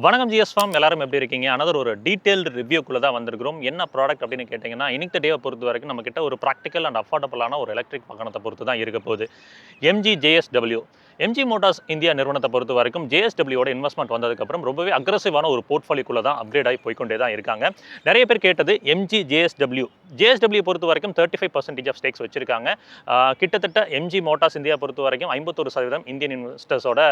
வணக்கம் GS form எல்லாரும் எப்படி இருக்கீங்க? அனதர் ஒரு டீடைல்டு ரிவ்யூக்குள்ள தான் வந்திருக்கிறோம். என்ன ப்ராடக்ட் அப்படின்னு கேட்டிங்கன்னா, இன்னைக்கு டேவை பொறுத்த வரைக்கும் நம்மக்கிட்ட ஒரு ப்ராக்டிக்கல் அண்ட் அஃபோர்டபுளான ஒரு எலக்ட்ரிக் வாகனத்தை பொறுத்து தான் இருக்க போகுது. MG JSW MG Motors India நிறுவனத்தை பொறுத்த வரைக்கும் ஜேஎஸ்டபிள்யூட இன்வெஸ்ட்மெண்ட் வந்ததுக்கப்புறம் ரொம்பவே அக்ரெசிவான ஒரு போர்ட்ஃபோலியோக்குள்ள தான் அப்கிரேட் ஆகி போய்க்கொண்டே தான் இருக்காங்க. நிறைய பேர் கேட்டது எம்ஜி ஜேஎஸ்டபிள்யூ பொறுத்த வரைக்கும் 35% ஆஃப் ஸ்டேக்ஸ் வச்சிருக்காங்க. கிட்டத்தட்ட எம்ஜி மோட்டார்ஸ் இந்தியா பொறுத்த வரைக்கும் 51% இந்தியன் இன்வெஸ்டர்ஸோட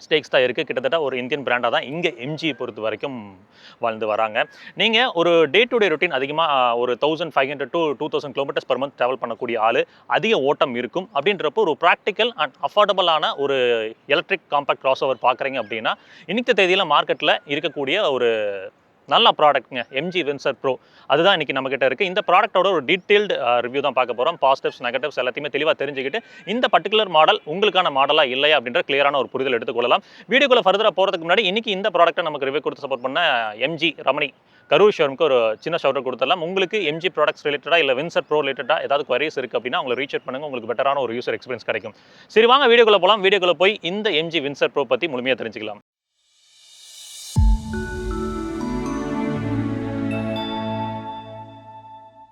ஸ்டேக்ஸ் தான் இருக்குது. கிட்டத்தட்ட ஒரு இந்தியன் பிராண்டாக தான் இங்கே எம்ஜி பொறுத்த வரைக்கும் வாழ்ந்து வராங்க. நீங்கள் ஒரு டே டு டே ரொட்டீன் அதிகமாக ஒரு 1500 to 2000 kilometres per month travel பண்ணக்கூடிய ஆள், அதிக ஓட்டம் இருக்கும் அப்படின்றப்போ ஒரு ப்ராக்டிக்கல் அண்ட் அஃபோர்டபுளான ஒரு எலக்ட்ரிக் காம்பேக்ட் கிராஸ் ஓவர் பார்க்குறீங்க அப்படின்னா இன்னைக்கு தேதியில் மார்க்கெட்டில் இருக்கக்கூடிய ஒரு நல்ல ப்ராடக்ட்ங்க எம்ஜி வின்சர் ப்ரோ. அதுதான் இன்றைக்கி நம்மக்கிட்ட இருக்குது. இந்த ப்ராடக்ட்டோட ஒரு டீட்டெயில்டு ரிவ்யூ தான் பார்க்க போகிறோம். பாசிட்டிவ்ஸ் நெகட்டிவ்ஸ் எல்லாத்தையுமே தெளிவாக தெரிஞ்சுக்கிட்டு இந்த பர்டிகுலர் மாடல் உங்களுக்கான மாடலாக இல்லையா அப்படின்ற கிளியரான ஒரு புரிதல் எடுத்துக்கொள்ளலாம். வீடியோக்குள்ளே ஃபர்தராக போகிறதுக்கு முன்னாடி இன்றைக்கி இந்த ப்ராடக்ட்டை நமக்கு ரிவ்யூ கொடுத்து சப்போர்ட் பண்ண எம்ஜி ரமணி கரூர் ஷோரூமுக்கு ஒரு சின்ன ஷவுட் கொடுத்துடலாம். உங்களுக்கு எம்ஜி ப்ராடக்ட்ஸ் ரிலேட்டடாக இல்லை வின்சர் ப்ரோ ரிலேட்டடாக ஏதாவது குவரிஸ் இருக்குது அப்படின்னா உங்களை ரீச் அவுட் பண்ணுங்கள். உங்களுக்கு பெட்டரான ஒரு யூசர் எக்ஸ்பீரியன்ஸ் கிடைக்கும். சரி, வாங்க வீடியோக்குள்ளே போகலாம். வீடியோக்குள்ளே போய் இந்த எம்ஜி வின்சர் ப்ரோ பற்றி முழுமையாக தெரிஞ்சுக்கலாம்.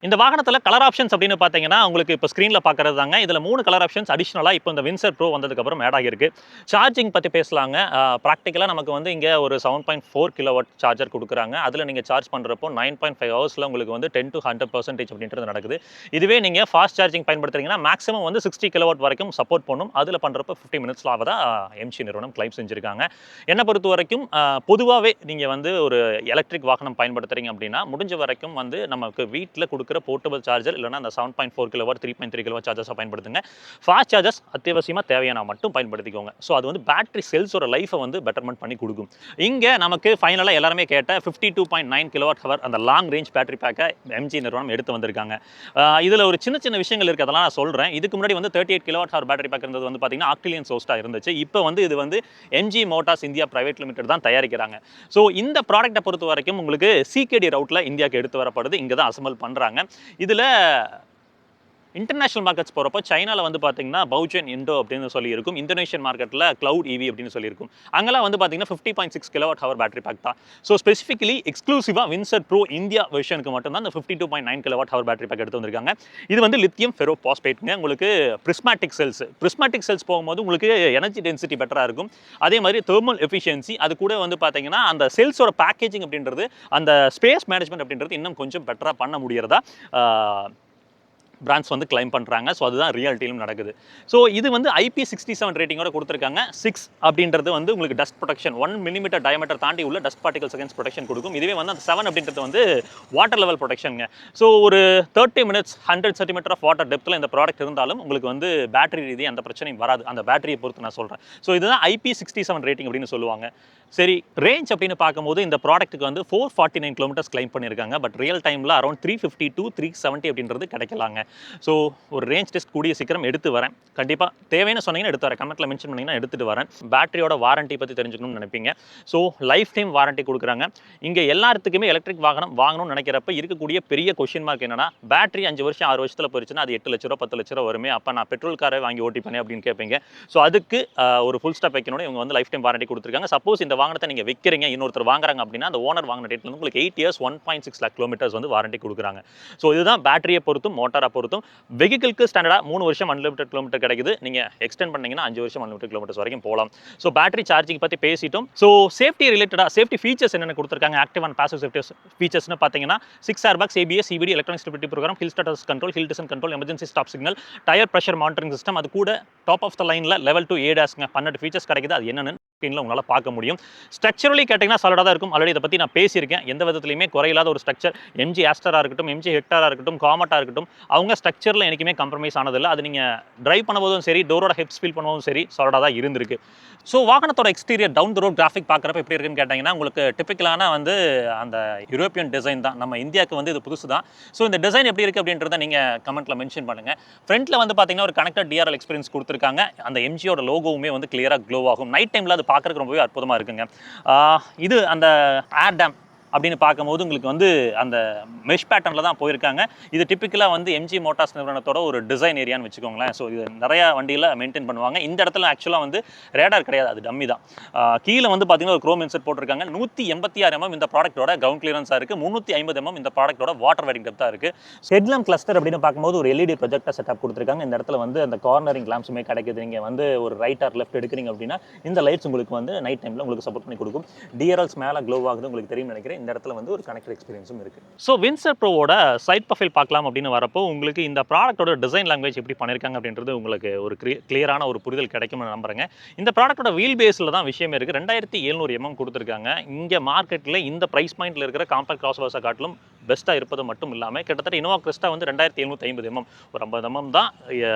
இந்த வாகனத்தில் கலர் ஆப்ஷன்ஸ் அப்படின்னு பார்த்தீங்கன்னா உங்களுக்கு இப்போ ஸ்க்ரீனில் பார்க்குறது தாங்க. இதில் 3 கலர் ஆப்ஷன்ஸ் அடிஷ்னலாக இப்போ இந்த வின்சர் ப்ரோ வந்ததுக்கப்புறம் ஆட் ஆகியிருக்கு. சார்ஜிங் பற்றி பேசலாங்க. ப்ராக்டிக்கலாக நமக்கு வந்து இங்கே ஒரு 7.4 கிலோவாட் சார்ஜர் கொடுக்குறாங்க. அதில் நீங்கள் சார்ஜ் பண்ணுறப்போ 9.5 ஹவர்ஸில் உங்களுக்கு வந்து 10 to 100% அப்படின்றது நடக்குது. இதுவே நீங்கள் ஃபாஸ்ட் சார்ஜிங் பயன்படுத்துறீங்கன்னா மேக்ஸிமம் வந்து 60 கிலோவாட் வரைக்கும் சப்போர்ட் பண்ணும். அதில் பண்ணுறப்போ 50 மினிட்ஸில் ஆவதா எம்ஜி நிறுவனம் கிளைம் செஞ்சுருக்காங்க. என்னை பொறுத்த வரைக்கும் பொதுவாகவே நீங்கள் வந்து ஒரு எலக்ட்ரிக் வாகனம் பயன்படுத்துறீங்க அப்படின்னா முடிஞ்ச வரைக்கும் வந்து நமக்கு வீட்டில் கொடுக்குற போர்ட்டபிள் சார்ஜர் இல்லைனா அந்த 7.4 கிலோவாட் 3.3 கிலோவாட் சார்ஜர்ஸாக பயன்படுத்துங்க. ஃபாஸ்ட் சார்ஜர்ஸ் அத்தியாவசியமாக தேவையான மட்டும் பயன்படுத்திக்கோங்க. ஸோ அது வந்து பேட்டரி செல்ஸோட லைஃபை வந்து பெட்டர்மெண்ட் பண்ணி கொடுக்கும். இங்கே நமக்கு ஃபைனலாக எல்லாருமே கேட்ட 52.9 கிலோவாட் ஹவர் அந்த லாங் ரேஞ்ச் பேட்டரி பேக்கை எம்ஜி நிறுவனம் எடுத்து வந்திருக்காங்க. இதில் ஒரு சின்ன சின்ன விஷயங்கள் இருக்குது, அதெல்லாம் நான் சொல்கிறேன். இதுக்கு முன்னாடி வந்து 38 கிலோவாட் ஹவர் பேட்டரி பேக் இருந்தது வந்து பார்த்தீங்கன்னா ஆக்டிலியன் சோர்ஸ்டாக இருந்துச்சு. இப்போ வந்து இது வந்து MG Motors India private limited தான் தயாரிக்கிறாங்க. ஸோ இந்த ப்ராடக்ட்டை பொறுத்த வரைக்கும் உங்களுக்கு சிகேடி ரவுட்டில் இந்தியாவுக்கு எடுத்து வரப்படுது. இங்கே தான் அசம்பிள் பண்ணுறாங்க. இதில் இன்டர்நேஷனல் மார்க்கெட்ஸ் போகிறப்போ சைனாவில் வந்து பார்த்தீங்கன்னா பவுஜன் இண்டோ அப்படின்னு சொல்லி இருக்கும். இந்தோனேஷியன் மார்க்கெட்டில் கிளவுட் ஈவி அப்படின்னு சொல்லியிருக்கும். அங்கெல்லாம் வந்து பார்த்தீங்கன்னா 50.6 கிலோவாட் ஹவர் பேட்டரி பேக் தான். ஸோ ஸ்பெசிஃபிக்கலி எக்ஸ்க்ளூசிவாக வின்சர் ப்ரோ இந்தியா வெர்ஷனுக்கு மட்டும்தான் இந்த 52.9 கிலோவாட் ஹவர் பேட்டரி பேக் எடுத்து வந்திருக்காங்க. இது வந்து லித்தியம் ஃபெரோ பாஸ்பேட்டுங்க. உங்களுக்கு பிரிஸ்மேட்டிக் செல்ஸ் போகும்போது உங்களுக்கு எனர்ஜி டென்சிட்டி பெட்டராக இருக்கும். அதே மாதிரி தெர்மல் எஃபிஷியன்சி, அது கூட வந்து பார்த்தீங்கன்னா அந்த செல்ஸோட பேக்கேஜிங் அப்படின்றது, அந்த ஸ்பேஸ் மேனேஜ்மெண்ட் அப்படின்றது இன்னும் கொஞ்சம் பெட்டராக பண்ண முடியறதா பிராண்ட்ஸ் வந்து கிளைம் பண்ணுறாங்க. ஸோ அதுதான் ரியாலிட்டியிலும் நடக்குது. ஸோ இது வந்து IP67 ரேட்டிங்கோட கொடுத்துருக்காங்க. 6 அப்படின்றது வந்து உங்களுக்கு டஸ்ட் ப்ரொடெக்ஷன் 1 மில்லிமீட்டர் டயமீட்டர் தாண்டி உள்ள டஸ்ட் பார்ட்டிகல்ஸ் அகேன்ஸ்ட் ப்ரொடெக்ஷன் கொடுக்கும். இதுவே வந்து அந்த 7 அப்படின்றது வந்து வாட்டர் லெவல் ப்ரொடெக்ஷனுங்க. ஸோ ஒரு 30 மினிட்ஸ் 100 சென்டிமீட்டர் ஆஃப் வாட்டர் டெப்த்தில் இந்த ப்ராடக்ட் இருந்தாலும் உங்களுக்கு வந்து பேட்டரி ரீதியாக அந்த பிரச்சனையும் வராது. அந்த பேட்டரியை பொறுத்து நான் சொல்கிறேன். ஸோ இதுதான் IP67 ரேட்டிங் அப்படின்னு சொல்லுவாங்க. சரி, ரேஞ்ச் அப்படின்னு பார்க்கும்போது இந்த ப்ராடக்ட்டுக்கு வந்து 449 கிலோமீட்டர்ஸ் கிளைம் பண்ணியிருக்காங்க. பட் ரியல் டைமில் அரௌண்ட் 350 to 370 அப்படின்றது கிடைக்கலாங்க. ஸோ ஒரு ரேஞ்ச் டெஸ்ட் கூடிய சீக்கிரம் எடுத்து வரேன். கண்டிப்பாக தேவைன்னு சொன்னீங்கன்னா எடுத்து வரேன். கமெண்ட்டில் மென்ஷன் பண்ணிங்கன்னா எடுத்துகிட்டு வரேன். பேட்டரியோட வாரண்ட்டி பற்றி தெரிஞ்சுக்கணும்னு நினைப்பீங்க. ஸோ லைஃப் டைம் வாரண்ட்டி கொடுக்குறாங்க. இங்கே எல்லாத்துக்குமே எலக்ட்ரிக் வாகனம் வாங்கணும்னு நினைக்கிறப்ப இருக்கக்கூடிய பெரிய கொஸ்டின் மார்க் என்னன்னா, பேட்டரி 5 வருஷம் 6 வருஷத்தில் போயிடுச்சுன்னா அது 8 லட்ச ரூபா 10 லட்ச ரூபா வருமே, அப்போ நான் பெட்ரோல் காரை வாங்கி ஓட்டிப்பேனே அப்படின்னு கேட்பீங்க. ஸோ அதுக்கு ஒரு ஃபுல் ஸ்டாப் வைக்கணும். இவங்க வந்து லைஃப் டைம் வாரண்ட்டி கொடுத்துருக்காங்க. சப்போஸ் இந்த வாகனத்தை நீங்கள் விற்கிறீங்க, இன்னொருத்தர் வாங்குறாங்க அப்படின்னா அந்த ஓனர் வாங்கின டேட்ல வந்து உங்களுக்கு 8 இயர்ஸ் 1.6 லேக் கிலோமீட்டர்ஸ் வந்து வாரண்ட்டி கொடுக்குறாங்க. ஸோ இதுதான் பேட்டரியை பொறுத்தும் மோட்டாரை பொறுத்தும். வெஹிக்கிள்க்கு ஸ்டாண்டர்டாக 3 வருஷம் அன்லிமிட்டட் கிலோமீட்டர் கிடைக்குது. நீங்கள் எக்ஸ்டெண்ட் பண்ணீங்கன்னா 5 வருஷம் அன்லிமிட்டட் கிலோமீட்டர்ஸ் வரைக்கும் போகலாம். ஸோ பேட்டரி சார்ஜிங் பற்றி பேசிட்டோம். ஸோ சேஃப்டி ரிலேட்டடாக சேஃப்டி ஃபீச்சர்ஸ் என்னென்ன கொடுத்துருக்காங்க, ஆக்டிவ் அண்ட் பாசிவ் சேஃப்டி ஃபீச்சர்ஸ்னு பார்த்தீங்கன்னா 6 airbags, ABS, CBD, electronic stability programme, hill status control, hill descent control, emergency stop signal, tyre pressure monitoring system, அது கூட டாப் ஆஃப் த லைனில் லெவல் 2 ADASங்க 12 ஃபீச்சர்ஸ் கிடைக்குது. அது என்னென்னு ஸ்க்ரீனில் உங்களால் பார்க்க முடியும். ஸ்ட்ரக்சரலி கேட்டிங்கன்னா சாலிடாக தான் இருக்கும். ஆல்ரெடி இதை பற்றி நான் பேசியிருக்கேன். எந்த விதத்துலையுமே குறையில்லாத ஒரு ஸ்ட்ரக்சர். எம்ஜி ஆஸ்டராக இருக்கட்டும், எம்ஜி ஹெக்டாராக இருக்கட்டும், காமட்டாக இருக்கட்டும், அவங்க ஸ்ட்ரக்சரில் என்றைக்குமே கம்ப்ரமைஸ் ஆனதில்லை. அது நீங்கள் டிரைவ் பண்ணும்போதும் சரி, டோரோட ஹெப்ஸ் ஃபீல் பண்ணும்போதும் சரி, சாலிடாக தான் இருந்திருக்கு. ஸோ வாகனத்தோட exterior down the road graphic பார்க்குறப்ப எப்படி இருக்குன்னு கேட்டிங்கன்னா உங்களுக்கு டிப்பிக்கலான வந்து அந்த யூரோப்பியன் டிசைன் தான். நம்ம இந்தியாவுக்கு வந்து இது புதுசு தான். ஸோ இந்த டிசைன் எப்படி இருக்குது அப்படின்றத நீங்கள் கமெண்ட்டில் மென்ஷன் பண்ணுங்கள். ஃப்ரண்ட்டில் வந்து பார்த்தீங்கன்னா ஒரு கனெக்டட் DRL எக்ஸ்பீரியன்ஸ் கொடுத்துருக்காங்க. அந்த எம்ஜியோட லோகோவுமே வந்து கிளியராக க்ளோ ஆகும். நைட் டைமில் அது பார்க்குறதுக்கு ரொம்பவே அற்புதமாக இருக்குங்க. இது அந்த ஏர் டேம் அப்படின்னு பார்க்கும்போது உங்களுக்கு வந்து அந்த மெஷ் பேட்டர்னில் தான் போயிருக்காங்க. இது டிப்பிக்கலாக வந்து எம்ஜி மோட்டார்ஸ் நிறுவனத்தோட ஒரு டிசைன் ஏரியான்னு வச்சுக்கோங்களேன். ஸோ இது நிறையா வண்டியில் மெயின்டைன் பண்ணுவாங்க. இந்த இடத்துல ஆக்சுவலாக வந்து ரேடார் கிடையாது, அது டம்மி தான். கீழே வந்து பார்த்தீங்கன்னா ஒரு க்ரோம் இன்செர்ட் போட்டிருக்காங்க. 186 mm இந்த ப்ராடக்ட்டோட கிரவுண்ட் கிளியரன்ஸாக இருக்குது. 350 mm இந்த ப்ராடக்ட்டோட வாட்டர் வைடிங் டெப்த்தாக இருக்குது. ஹெட்லாம்ப் கிளஸ்டர் அப்படின்னு பார்க்கும்போது ஒரு எல்இடி ப்ரொஜெக்டர் செட்டப் கொடுத்துருக்காங்க. இந்த இடத்துல வந்து அந்த கார்னரிங் லாம்ப்ஸுமே கிடைக்குது. நீங்கள் வந்து ஒரு ரைட் ஆர் லெஃப்ட் எடுக்கிறீங்க அப்படின்னா இந்த லைட்ஸ் உங்களுக்கு வந்து நைட் டைமில் உங்களுக்கு சப்போர்ட் பண்ணி கொடுக்கும். டிஆர்எல்ஸ் மேலே க்ளோ ஆகுது உங்களுக்கு தெரியும் நினைக்கிறேன். இந்த இடத்துல வந்து ஒரு கனெக்டர் எக்ஸ்பீரியன்ஸும் இருக்குது. ஸோ வின்சர் ப்ரோவோட சைட் ப்ரொஃபைல் பார்க்கலாம் அப்படின்னு வரப்போ உங்களுக்கு இந்த ப்ராடக்ட்டோட டிசைன் லாங்குவேஜ் எப்படி பண்ணியிருக்காங்க அப்படின்றது உங்களுக்கு ஒரு கிளியரான ஒரு புரிதல் கிடைக்கும்னு நம்புறேங்க. இந்த ப்ராடக்ட்டோட வீல் பேஸில் தான் விஷயமே இருக்குது. 2700 mm கொடுத்துருக்காங்க. இங்கே மார்க்கெட்டில் இந்த ப்ரைஸ் பாயிண்ட்டில் இருக்கிற காம்பேக்ட் கிராஸ் ஓவர்ஸை காட்டிலும் பெஸ்ட்டாக இருப்பது மட்டும் இல்லாமல் கிட்டத்தட்ட இனோவா கிறிஸ்டா வந்து 2750 mm ஒரு 50 mm தான்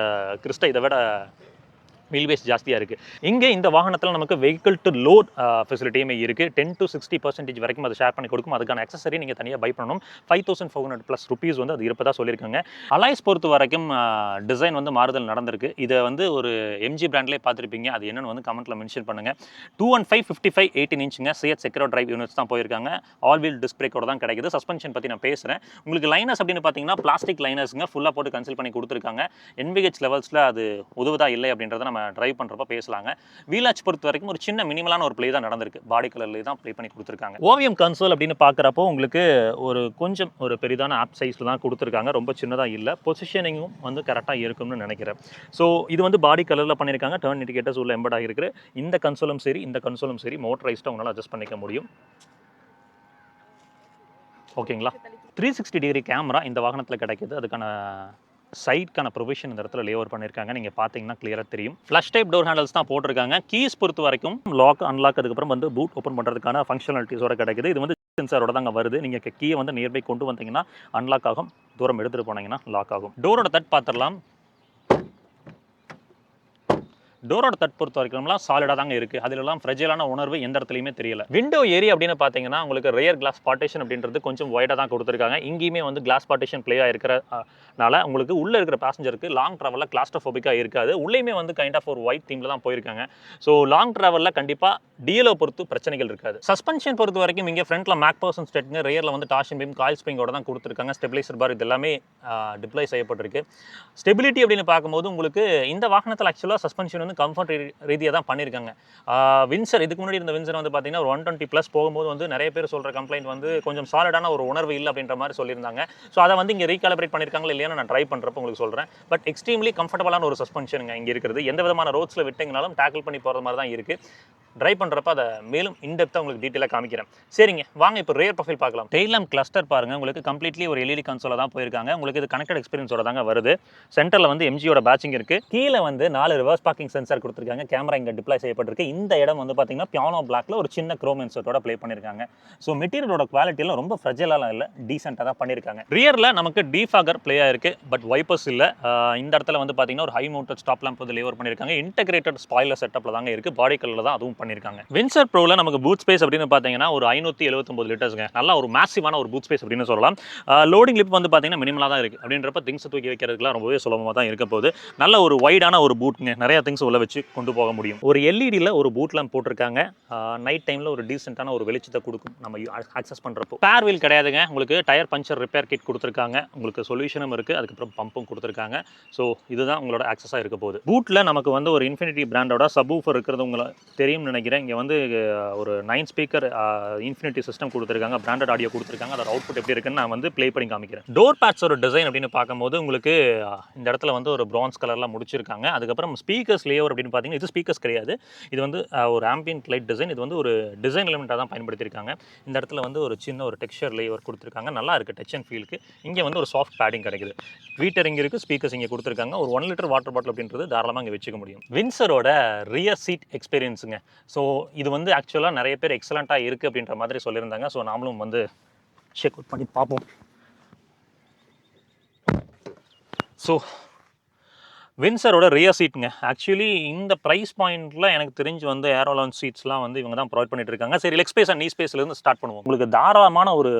கிறிஸ்டா இதை விட வீல்பேஸ் ஜாஸ்தியாக இருக்குது. இங்கே இந்த வாகனத்தில் நமக்கு வெஹிக்கிள் டு லோட் ஃபெசிலிட்டியுமே இருக்குது. 10 to 60% வரைக்கும் அதை ஷேர் பண்ணி கொடுக்கும். அதுக்கான அக்சசரி நீங்கள் தனியாக பை பண்ணணும். 5400+ rupees வந்து அது இருப்பதாக சொல்லியிருக்காங்க. அலாய்ஸ் பொறுத்த வரைக்கும் டிசைன் வந்து மாறுதல் நடந்திருக்கு. இதை வந்து ஒரு எம்ஜி பிராண்ட்லேயே பார்த்துருப்பீங்க. அது என்னென்னு வந்து கமெண்ட்டில் மென்ஷன் பண்ணுங்கள். 215 55 18 inch CEAT secure drive units தான் போயிருக்காங்க. ஆல் வீல் டிஸ்க் பிரேக்கோட தான் கிடைக்குது. சஸ்பென்ஷன் பற்றி நான் பேசுகிறேன். உங்களுக்கு லைனர்ஸ் அப்படின்னு பார்த்தீங்கன்னா பிளாஸ்டிக் லைனர்ஸுங்க ஃபுல்லாக போட்டு கன்சல்ட் பண்ணி கொடுத்துருக்காங்க. NVH லெவல்ஸில் அது உதவுதா இல்லை அப்படின்றத நம்ம ட்ரைவ் பண்ணுறப்ப பேசலாங்க. வீலாச் பொறுத்த வரைக்கும் ஒரு சின்ன மினிமலான ஒரு ப்ளே தான் நடந்திருக்கு. பாடி கலர்லேயே தான் ப்ளே பண்ணி கொடுத்துருக்காங்க. ஓவியம் கன்சோல் அப்படின்னு பார்க்குறப்போ உங்களுக்கு ஒரு கொஞ்சம் ஒரு பெரிதான ஆப் சைஸில் தான் கொடுத்துருக்காங்க. ரொம்ப சின்னதாக இல்லை. பொசிஷனிங்கும் வந்து கரெக்டாக இருக்கும்னு நினைக்கிறேன். ஸோ இது வந்து பாடி கலரில் பண்ணியிருக்காங்க. டர்ன் இண்டிகேட்டர்ஸ் உள்ள எம்பட் ஆகிருக்கு. இந்த கன்சோலும் சரி இந்த கன்சோலும் சரி மோட்டரைஸ்டாக உங்களால் அட்ஜஸ்ட் பண்ணிக்க முடியும். ஓகேங்களா? 360 டிகிரி கேமரா இந்த வாகனத்தில் கிடைக்கிது. அதுக்கான சைட்க்கான ப்ரொவிஷன் இந்த இடத்துல லேவர் பண்ணியிருக்காங்க. நீங்கள் பார்த்தீங்கன்னா கிளியராக தெரியும். ஃப்ளஷ் டைப் டோர் ஹேண்டல்ஸ் தான் போட்டிருக்காங்க. கீஸ் பொறுத்த வரைக்கும் லாக் அன்லாக் அதுக்கப்புறம் வந்து பூட் ஓப்பன் பண்ணுறதுக்கான ஃபங்க்ஷனாலிட்டிஸோட கிடைக்குது. இது வந்து சென்சாரோட தாங்க வருது. நீங்கள் கீயை வந்து நியர்பை கொண்டு வந்தீங்கன்னா அன்லாக் ஆகும். தூரம் எடுத்துகிட்டு போனீங்கன்னா லாக் ஆகும். டோரோட தட் பார்த்துடலாம். டோரோட தட் பொறுத்த வரைக்கும்லாம் சாலிடாக தாங்க இருக்குது. அதிலெல்லாம் ஃப்ரெஜைலான உணர்வு எந்த இடத்துலையுமே தெரியல. விண்டோ ஏரியா அப்படின்னு பார்த்தீங்கன்னா உங்களுக்கு ரியர் கிளாஸ் பார்ட்டிஷன் அப்படின்றது கொஞ்சம் வைடாக தான் கொடுத்துருக்காங்க. இங்கேயுமே வந்து கிளாஸ் பார்ட்டிஷன் பிளேயாக இருக்கிறனால உங்களுக்கு உள்ளே இருக்கிற பேசஞ்சருக்கு லாங் ட்ராவலில் கிளாஸ்ட்ரோஃபோபிக்காக இருக்காது. உள்ளேயுமே வந்து கைண்ட் ஆஃப் ஒரு ஒயிட் தீமில் தான் போயிருக்காங்க. ஸோ லாங் ட்ராவலில் கண்டிப்பாக டிஎல்ஓ பொறுத்து பிரச்சனைகள் இருக்காது. சஸ்பென்ஷன் பொறுத்த வரைக்கும் இங்கே ஃப்ரண்ட்டில் மேக் பர்சன் ஸ்டெட்ங்க, ரியரில் வந்து டார்ஷன் பீம் காயில் ஸ்ப்ரிங்கோட தான் கொடுத்துருக்காங்க. ஸ்டெபிலைசர் பார் இது எல்லாமே டிப்ளை செய்யப்பட்டிருக்கு. ஸ்டெபிலிட்டி அப்படின்னு பார்க்கும்போது உங்களுக்கு இந்த வாகனத்தில் ஆக்சுவலாக சஸ்பென்ஷன் வந்து கம்ஃபர்ட் ரீதியாக தான் பண்ணியிருக்காங்க. வின்சர் இதுக்கு முன்னாடி இருந்த வின்சர் வந்து பார்த்தீங்கன்னா ஒரு 120+ போகும்போது வந்து நிறைய பேர் சொல்கிற கம்ப்ளைண்ட் வந்து கொஞ்சம் சாலிடான ஒரு உணர்வு இல்லை அப்படின்ற மாதிரி சொல்லியிருந்தாங்க. ஸோ அதை வந்து இங்கே ரீகாலிபிரேட் பண்ணியிருக்காங்களா இல்லையா நான் ட்ரை பண்ணுறப்ப உங்களுக்கு சொல்கிறேன். பட் எக்ஸ்ட்ரீம்லி கம்ஃபர்டபுளான ஒரு சஸ்பென்ஷனுங்க இங்கே இருக்கிறது. எந்த விதமான ரோட்ஸில் விட்டிங்கனாலும் டேக்கிள் பண்ணி போகிற மாதிரி தான் இருக்குது. ட்ரை பண்ணுறப்ப அதை மேலும் இன்டெப்த்தாக உங்களுக்கு டீட்டெயிலாக காமிக்கிறேன். சரிங்க, வாங்க இப்போ ரியர் ப்ரொஃபைல் பார்க்கலாம். டெயில் லேம்ப் கிளஸ்டர் பாருங்கள். உங்களுக்கு கம்ப்ளீட்லி ஒரு எல்இடி கன்சோல தான் போயிருக்காங்க. உங்களுக்கு இது கனெக்டட் எக்ஸ்பீரியன்ஸோட தாங்க வருது. சென்டரில் வந்து எம்ஜியோட பேட்சிங் இருக்குது. கீழே வந்து 4 ரிவர்ஸ் பார்க்கிங் சென்சார் கொடுத்துருக்காங்க. கேமரா இங்கே டிப்ளை செய்யப்பட்டிருக்கு. இந்த இடம் வந்து பார்த்தீங்கன்னா பியானோ பிளாக்ல ஒரு சின்ன க்ரோம் இன்சர்ட்டோட ப்ளே பண்ணியிருக்காங்க. ஸோ மெட்டீரியலோட குவாலிட்டியில் ரொம்ப ஃப்ரெஜைலாக இல்லை, டீசெண்டாக தான் பண்ணியிருக்காங்க. ரியரில் நமக்கு டீஃபாகர் ப்ளே ஆயிருக்கு. பட் வைப்பர்ஸ் இல்லை. இந்த இடத்துல வந்து பார்த்தீங்கன்னா ஒரு ஹை மவுண்டட் ஸ்டாப் லேம்ப் வந்து லேவர் பண்ணியிருக்காங்க. இன்டெகிரேட்டட் ஸ்பாய்லர் செட்டப்பில் தாங்க இருக்குது. பாடி கலரில் தான் அதுவும் பண்ணியிருக்காங்க. வின்சர் ப்ரோவில் நமக்கு பூட் ஸ்பேஸ் அப்படின்னு பார்த்தீங்கன்னா ஒரு 579 லிட்டர்ஸ்ங்க. நல்லா ஒரு மேசிவான ஒரு பூட் ஸ்பேஸ் அப்படின்னு சொல்லலாம். லோடிங் லிப் வந்து பார்த்தீங்கன்னா மினிமலாக தான் இருக்குது. அப்படின்றப்ப திங்ஸ் தூக்கி வைக்கிறதுக்குலாம் ரொம்பவே சுலபமாக தான் இருக்க போகுது. நல்ல ஒரு வைடான ஒரு பூட்டுங்க. நிறைய திங்ஸ் உள்ள வச்சு கொண்டு போக முடியும். ஒரு எல்இடியில் ஒரு பூட் லேம்ப் போட்டிருக்காங்க. நைட் டைமில் ஒரு டீசென்ட்டான ஒரு வெளிச்சத்தை கொடுக்கும் நம்ம ஆக்சஸ் பண்ணுறப்போ. பேர் வீல் கிடையாதுங்க. உங்களுக்கு டயர் பஞ்சர் ரிப்பேர் கிட் கொடுத்துருக்காங்க. உங்களுக்கு சொல்யூஷனும் இருக்குது. அதுக்கப்புறம் பம்பும் கொடுத்துருக்காங்க. ஸோ இதுதான் உங்களோட ஆக்சஸாக இருக்க போகுது. பூட்டில் நமக்கு வந்து ஒரு இன்ஃபினிட்டி பிராண்டோட சப்வூஃபர் இருக்கிறது உங்களுக்கு தெரியும்னு நினைக்கிறேன். இங்கே வந்து ஒரு 9 ஸ்பீக்கர் இன்ஃபினிட்டி சிஸ்டம் கொடுத்துருக்காங்க. பிராண்டட் ஆடியோ கொடுத்துருக்காங்க. அதோட அவுட்புட் எப்படி இருக்குன்னு நான் வந்து ப்ளே பண்ணி காமிக்கிறேன். டோர் பேட்ஸோட டிசைன் அப்படின்னு பார்க்கும்போது உங்களுக்கு இந்த இடத்துல வந்து ஒரு பிரான்ஸ் கலரில் முடிச்சிருக்காங்க. அதுக்கப்புறம் ஸ்பீக்கர்ஸ் லேவர் அப்படின்னு பார்த்தீங்கன்னா இது ஸ்பீக்கர்ஸ் கிடையாது. இது வந்து ஒரு ஆம்பியன்ட் லைட் டிசைன். இது வந்து ஒரு டிசைன் எலிமெண்ட்டாக தான் பயன்படுத்தியிருக்காங்க. இந்த இடத்துல வந்து ஒரு சின்ன ஒரு டெக்ஸ்சர் லேவர் கொடுத்துருக்காங்க. நல்லா இருக்குது டச் அண்ட் ஃபீலுக்கு. இங்கே வந்து ஒரு சாஃப்ட் பேடிங் கிடைக்குது. ட்வீட்டர் இங்கே இருக்குது. ஸ்பீக்கர்ஸ் இங்கே கொடுத்துருக்காங்க. ஒரு 1 லிட்டர் வாட்டர் பாட்டில் அப்படின்றது தாராளமாக இங்கே வச்சுக்க முடியும். வின்சரோட ரியர் சீட் எக்ஸ்பீரியன்ஸுங்க. ஸோ இது வந்து ஆக்சுவலாக நிறைய பேர் எக்ஸலண்ட்டாக இருக்குது அப்படின்ற மாதிரி சொல்லியிருந்தாங்க. ஸோ நாமளும் வந்து செக் அவுட் பண்ணி பார்ப்போம். ஸோ வின்சரோட ரியர் சீட்டுங்க. ஆக்சுவலி இந்த ப்ரைஸ் பாயிண்ட்டில் எனக்கு தெரிஞ்சு வந்து ஏரோ லான்ச் சீட்ஸ்லாம் வந்து இவங்க தான் ப்ரொவைட் பண்ணிட்டு இருக்காங்க. சரி, லெக் ஸ்பேஸ் அண்ட் நீ ஸ்பேஸ்லேருந்து ஸ்டார்ட் பண்ணுவோம். உங்களுக்கு தாராளமான ஒரு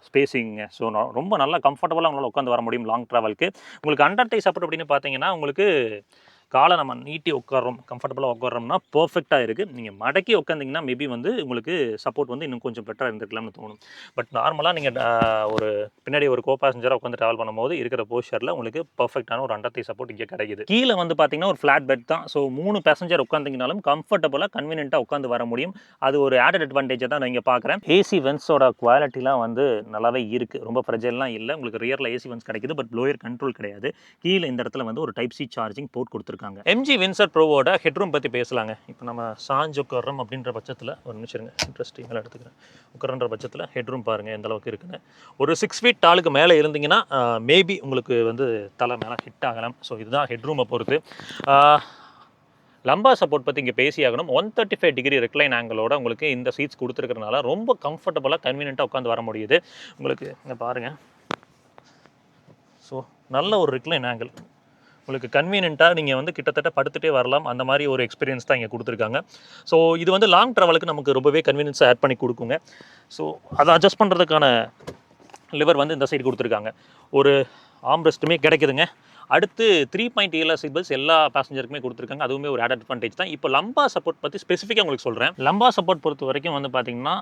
ஸ்பேஸிங்க. ஸோ ரொம்ப நல்லா கம்ஃபர்டபுளாக உங்களால் உட்காந்து வர முடியும் லாங் ட்ராவலுக்கு. உங்களுக்கு அண்டர் டை சப்போர்ட் அப்படின்னு பார்த்தீங்கன்னா உங்களுக்கு காலை நம்ம நீட்டி உட்காரோம், கம்ஃபர்டபுளாக உட்காரோம்னா பர்ஃபெக்டாக இருக்குது. நீங்கள் மடக்கி உட்காந்திங்கன்னா மேபி வந்து உங்களுக்கு சப்போர்ட் வந்து இன்னும் கொஞ்சம் பெட்டராக இருந்திருக்கலாம்னு தோணும். பட் நார்மலாக நீங்கள் ஒரு பின்னாடி ஒரு கோ பேசஞ்சராக உட்காந்து ட்ராவல் பண்ணும்போது இருக்கிற போஸ்டரில் உங்களுக்கு பர்ஃபெக்டான ஒரு அண்டர் தை சப்போர்ட் இங்கே கிடைக்குது. கீழே வந்து பார்த்தீங்கன்னா ஒரு ஃப்ளாட் பெட் தான். ஸோ 3 பேசஞ்சர் உட்காந்திங்கனாலும் கம்ஃபர்டபுளாக கன்வீனியன்ட்டாக உட்காந்து வர முடியும். அது ஒரு ஆடட் அட்வான்டேஜை தான் நான் இங்கே பார்க்குறேன். ஏசி வென்ஸோட குவாலிட்டிலாம் வந்து நல்லாவே இருக்குது. ரொம்ப ஃப்ரெஜைல்லாம் இல்லை. உங்களுக்கு ரியரில் ஏசி வென்ஸ் கிடைக்குது. பட் ப்ளோயர் கண்ட்ரோல் கிடையாது. கீழே இந்த இடத்துல வந்து ஒரு டைப் சி சார்ஜிங் போர்ட் கொடுத்துருக்காங்க. எம்ஜி வின்சர் ப்ரோவோட ஹெட்ரூம் பற்றி பேசலாங்க. இப்போ நம்ம சாஞ்சு உட்காரோம் அப்படின்ற பட்சத்தில் ஒரு நிமிஷம் இன்ட்ரெஸ்டிங்காக எடுத்துக்கிறேன். உட்காரன்ற பட்சத்தில் ஹெட்ரூம் பாருங்கள் எந்த அளவுக்கு இருக்குன்னு. ஒரு 6 ஃபீட் டாலுக்கு மேலே இருந்தீங்கன்னா மேபி உங்களுக்கு வந்து தலை மேலே ஹிட் ஆகலாம். ஸோ இதுதான் ஹெட்ரூமை பொறுத்து. லம்பா சப்போர்ட் பற்றி இங்கே பேசி ஆகணும். 135 டிகிரி ரெக்லைன் ஆங்கிளோட உங்களுக்கு இந்த சீட்ஸ் கொடுத்துருக்கறனால ரொம்ப கம்ஃபர்டபுளாக கன்வீனியண்ட்டாக உட்காந்து வர முடியுது. உங்களுக்கு இங்கே பாருங்கள். ஸோ நல்ல ஒரு ரெக்லைன் ஆங்கிள், உங்களுக்கு கன்வீனியண்ட்டாக நீங்கள் வந்து கிட்டத்தட்ட படுத்துகிட்டே வரலாம். அந்த மாதிரி ஒரு எக்ஸ்பீரியன்ஸ் தான் இங்கே கொடுத்துருக்காங்க. ஸோ இது வந்து லாங் ட்ராவலுக்கு நமக்கு ரொம்பவே கன்வீனியன்ஸாக ஆட் பண்ணி கொடுக்குங்க. ஸோ அதை அட்ஜஸ்ட் பண்ணுறதுக்கான லிவர் வந்து இந்த சைடு கொடுத்துருக்காங்க. ஒரு ஆம்ரெஸ்ட்டுமே கிடைக்குதுங்க. அடுத்து 3.8 ELR சீட் பெல்ட்ஸ் எல்லா பேசஞ்சருக்குமே கொடுத்துருக்காங்க. அதுவுமே ஒரு ஆட் அட்வான்டேஜ் தான். இப்போ லம்பா சப்போர்ட் பற்றி ஸ்பெசிஃபிக்காக உங்களுக்கு சொல்கிறேன். லம்பா சப்போர்ட் பொறுத்த வரைக்கும் வந்து பார்த்திங்கன்னா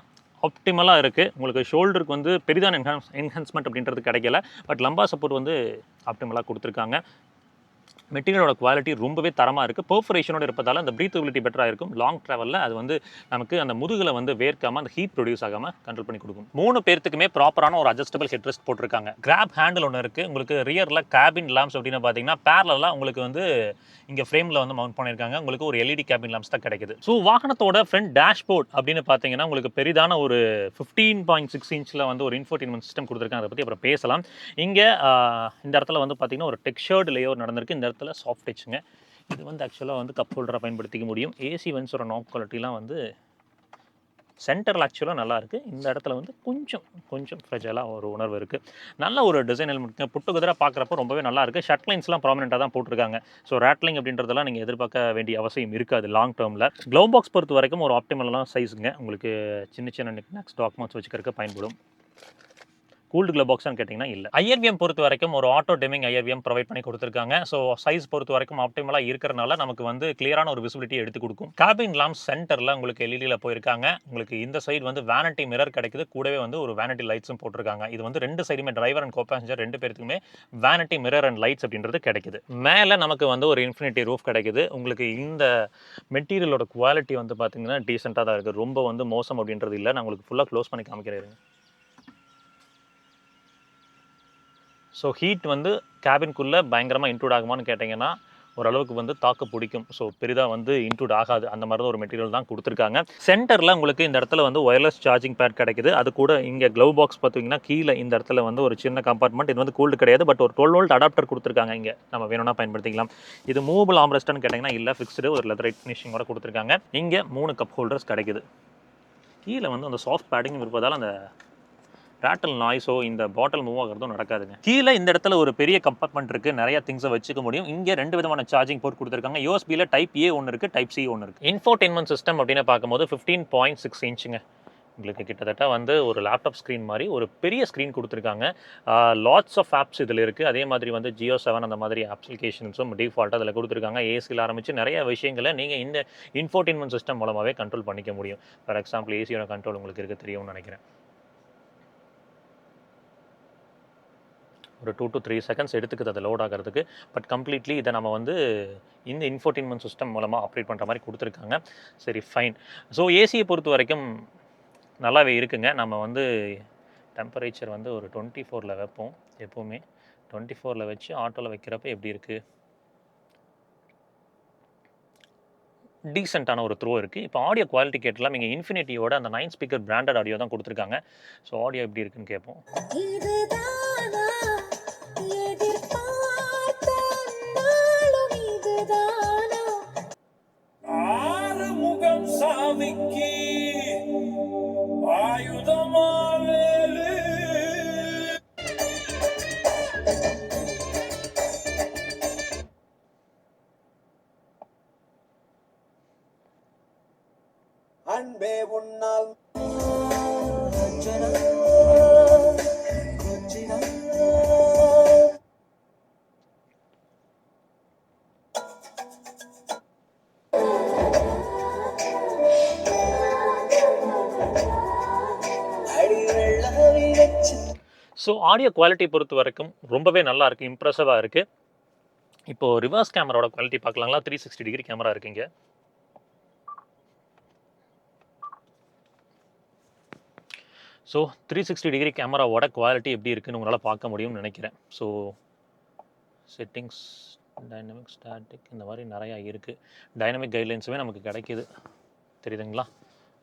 ஆப்டிமலாக இருக்குது. உங்களுக்கு ஷோல்டருக்கு வந்து பெரிதான என்ஹான்ஸ்மெண்ட் அப்படின்றது கிடைக்கல. பட் லம்பா சப்போர்ட் வந்து ஆப்டிமலாக கொடுத்துருக்காங்க. மெட்டீரியலோட குவாலிட்டி ரொம்பவே தரமாக இருக்குது. பெர்ஃபரேஷனோட இருப்பதால் அந்த ப்ரீத்தபிலிட்டி பெட்டராக இருக்கும். லாங் ட்ராவலில் அது வந்து நமக்கு அந்த முதுகில் வந்து வேர்க்காமல் அந்த ஹீட் ப்ரொடியூஸ் ஆகாமல் கண்ட்ரோல் பண்ணி கொடுக்கும். 3 பேர்த்துக்குமே ப்ராப்பரான ஒரு அட்ஜஸ்டபிள் ஹெட் ரெஸ்ட் போட்டிருக்காங்க. கிராப் ஹேண்டில் ஒன்று இருக்குது. உங்களுக்கு ரியரில் கேபின் லேம்ப்ஸ் அப்படின்னு பார்த்தீங்கன்னா பேரலாக உங்களுக்கு வந்து இங்கே ஃப்ரேமில் வந்து மவுண்ட் பண்ணியிருக்காங்க. உங்களுக்கு ஒரு எல்இடி கேபின் லேம்ப்ஸ் தான் கிடைக்குது. ஸோ வாகனத்தோட ஃப்ரண்ட் டேஷ்போர்ட் அப்படின்னு பார்த்தீங்கன்னா உங்களுக்கு பெரிதான ஒரு 15.6 இன்ச்சில் வந்து ஒரு இன்ஃபோர்டைன்மென்ட் சிஸ்டம் கொடுத்துருக்காங்க. அதை பற்றி அப்புறம் பேசலாம். இங்கே இந்த இடத்துல வந்து பார்த்தீங்கன்னா ஒரு டெக்ஸ்சர்டு லேயர் நடந்திருக்கு. இந்த இடத்துல சாஃப்ட் டச்சுங்க. இது வந்து ஆக்சுவலாக வந்து கப் ஹோல்டராக பயன்படுத்திக்க முடியும். ஏசி வென்ஸோட நாப் குவாலிட்டிலாம் வந்து சென்டரில் ஆக்சுவலாக நல்லாயிருக்கு. இந்த இடத்துல வந்து கொஞ்சம் ஃப்ரெஜலாக ஒரு உணர்வு இருக்குது. நல்ல ஒரு டிசைன் எலிமெண்ட் புட்டு குதிராக பார்க்குறப்போ ரொம்பவே நல்லாயிருக்கு. ஷட் லைன்ஸ்லாம் ப்ராமினெண்ட்டாக தான் போட்டிருக்காங்க. ஸோ ரேட்லிங் அப்படின்றதெல்லாம் நீங்கள் எதிர்பார்க்க வேண்டிய அவசியம் இருக்காது லாங் டேர்மில். க்ளவ் பாக்ஸ் பொறுத்த வரைக்கும் ஒரு ஆப்டிமலான சைஸுங்க. உங்களுக்கு சின்ன நிக்நாக்ஸ் டாக்குமெண்ட்ஸ் வச்சுக்கிறதுக்கு பயன்படும். கூல்டு க்ளவ் பாக்ஸ்னு கேட்டிங்கன்னா இல்லை. ஐஆர்விஎம் பொறுத்த வரைக்கும் ஒரு ஆட்டோ டிமிங் ஐஆர்விஎம் ப்ரொவைட் பண்ணி கொடுத்துருக்காங்க. ஸோ சைஸ் பொறுத்த வரைக்கும் ஆப்டிமலாக இருக்கிறனால நமக்கு வந்து கிளியரான ஒரு விசிபிலிட்டி எடுத்து கொடுக்கும். கேபின் லாம்ப் சென்டரில் உங்களுக்கு எல்இடியில் போயிருக்காங்க. உங்களுக்கு இந்த சைடு வந்து வேனிட்டி மிரர் கிடைக்குது. கூடவே வந்து ஒரு வேனிட்டி லைட்ஸும் போட்டிருக்காங்க. இது வந்து 2 சைடுமே டிரைவர் அண்ட் கோ பேசஞ்சர் 2 பேருக்குமே வேனிட்டி மிரர் அண்ட் லைட்ஸ் அப்படின்றது கிடைக்குது. மேலே நமக்கு வந்து ஒரு இன்ஃபினிட்டி ரூஃப் கிடைக்குது. உங்களுக்கு இந்த மெட்டீரியலோட குவாலிட்டி வந்து பார்த்தீங்கன்னா டீசெண்டாக தான் இருக்குது. ரொம்ப வந்து மோசம் அப்படின்றது இல்லை. நான் உங்களுக்கு ஃபுல்லாக க்ளோஸ் பண்ணி காமிக்கிறேன். ஸோ ஹீட் வந்து கேபின்குள்ளே பயங்கரமாக இன்க்ளூட் ஆகுமான்னு கேட்டிங்கன்னா ஓரளவுக்கு வந்து தாக்கு பிடிக்கும். ஸோ பெரிதாக வந்து இன்க்ளூட் ஆகாது. அந்த மாதிரி தான் ஒரு மெட்டீரியல் தான் கொடுத்துருக்காங்க. சென்டரில் உங்களுக்கு இந்த இடத்துல வந்து ஒயர்லெஸ் சார்ஜிங் பேட் கிடைக்குது. அது கூட இங்கே க்ளவ் பாக்ஸ் பார்த்தீங்கன்னா கீழே இந்த இடத்துல வந்து ஒரு சின்ன கம்பார்ட்மெண்ட். இது வந்து கூல்டு கிடையாது. பட் ஒரு 12 வோல்ட் அடாப்டர் கொடுத்துருக்காங்க. இங்கே நம்ம வேணும்னா பயன்படுத்திக்கலாம். இது மூவபிள் ஆம்ரெஸ்ட்னு கேட்டிங்கன்னா இல்லை, ஃபிக்ஸ்டு ஒரு லெதரைட் ஃபினிஷிங்கோட கொடுத்துருக்காங்க. இங்கே 3 கப் ஹோல்டர்ஸ் கிடைக்குது. கீழே வந்து அந்த சாஃப்ட் பேடிங் இருப்பதால் அந்த ரேட்டல் நாய்ஸோ இந்த பாட்டில் மூவ் ஆகிறதும் நடக்காதுங்க. கீழே இந்த இடத்துல ஒரு பெரிய கம்பார்ட்மெண்ட் இருக்குது. நிறைய திங்ஸை வச்சுக்க முடியும். இங்கே 2 விதமான சார்ஜிங் போர்ட் கொடுத்துருக்காங்க. யூஎஸ்பியில் டைப் ஏ ஒன்று இருக்குது, டைப் சி ஒன்று இருக்குது. இன்ஃபோர்டைன்மென்ட் சிஸ்டம் அப்படின்னு பார்க்கும்போது 15.6 இன்ச்சுங்க. உங்களுக்கு கிட்டத்தட்ட வந்து ஒரு லேப்டாப் ஸ்க்ரீன் மாதிரி ஒரு பெரிய ஸ்க்ரீன் கொடுத்துருக்காங்க. லாட்ஸ் ஆஃப் ஆப்ஸ் இதில் இருக்குது. அதே மாதிரி வந்து ஜியோ 7 அந்த மாதிரி அப்ளிகேஷன்ஸும் டிஃபால்ட்டாக அதில் கொடுத்துருக்காங்க. ஏசியில் ஆரம்பித்து நிறைய விஷயங்களை நீங்கள் இந்த இன்ஃபோர்டைன்மென்ட் சிஸ்டம் மூலமாகவே கண்ட்ரோல் பண்ணிக்க முடியும். ஃபார் எக்ஸாம்பிள் ஏசியோட கண்ட்ரோல் உங்களுக்கு இருக்க தெரியும்னு நினைக்கிறேன். ஒரு 2 to 3 செகண்ட்ஸ் எடுத்துக்குது அதை லோட் ஆகிறதுக்கு. பட் கம்ப்ளீட்லி இதை நம்ம வந்து இந்த இன்ஃபோர்டைன்மென்ட் சிஸ்டம் மூலமாக ஆப்ரேட் பண்ணுற மாதிரி கொடுத்துருக்காங்க. சரி, ஃபைன். ஸோ ஏசியை பொறுத்த வரைக்கும் நல்லாவே இருக்குங்க. நம்ம வந்து டெம்பரேச்சர் வந்து ஒரு 24ல் வைப்போம். எப்போவுமே 24ல் வச்சு ஆட்டோவில் வைக்கிறப்ப எப்படி இருக்குது, டீசெண்டான ஒரு த்ரோ இருக்குது. இப்போ ஆடியோ குவாலிட்டி கேட்டலாம். இங்கே இன்ஃபினிட்டியோட அந்த 9 ஸ்பீக்கர் பிராண்டட் ஆடியோ தான் கொடுத்துருக்காங்க. ஸோ ஆடியோ எப்படி இருக்குன்னு கேட்போம். அன்பே உன்னால் ஸோ ஆடியோ குவாலிட்டி பொறுத்த வரைக்கும் ரொம்பவே நல்லா இருக்குது, இம்ப்ரெசிவாக இருக்குது. இப்போது ரிவர்ஸ் கேமராவோட குவாலிட்டி பார்க்கலாங்களா? 360 டிகிரி கேமரா இருக்குங்க. ஸோ 360 டிகிரி கேமராவோட குவாலிட்டி எப்படி இருக்குன்னு உங்களால் பார்க்க முடியும்னு நினைக்கிறேன். ஸோ செட்டிங்ஸ், டைனமிக், ஸ்டாட்டிக் இந்த மாதிரி நிறையா இருக்குது. டைனமிக் கைட்லைன்ஸுமே நமக்கு கிடைக்கிது, தெரியுதுங்களா?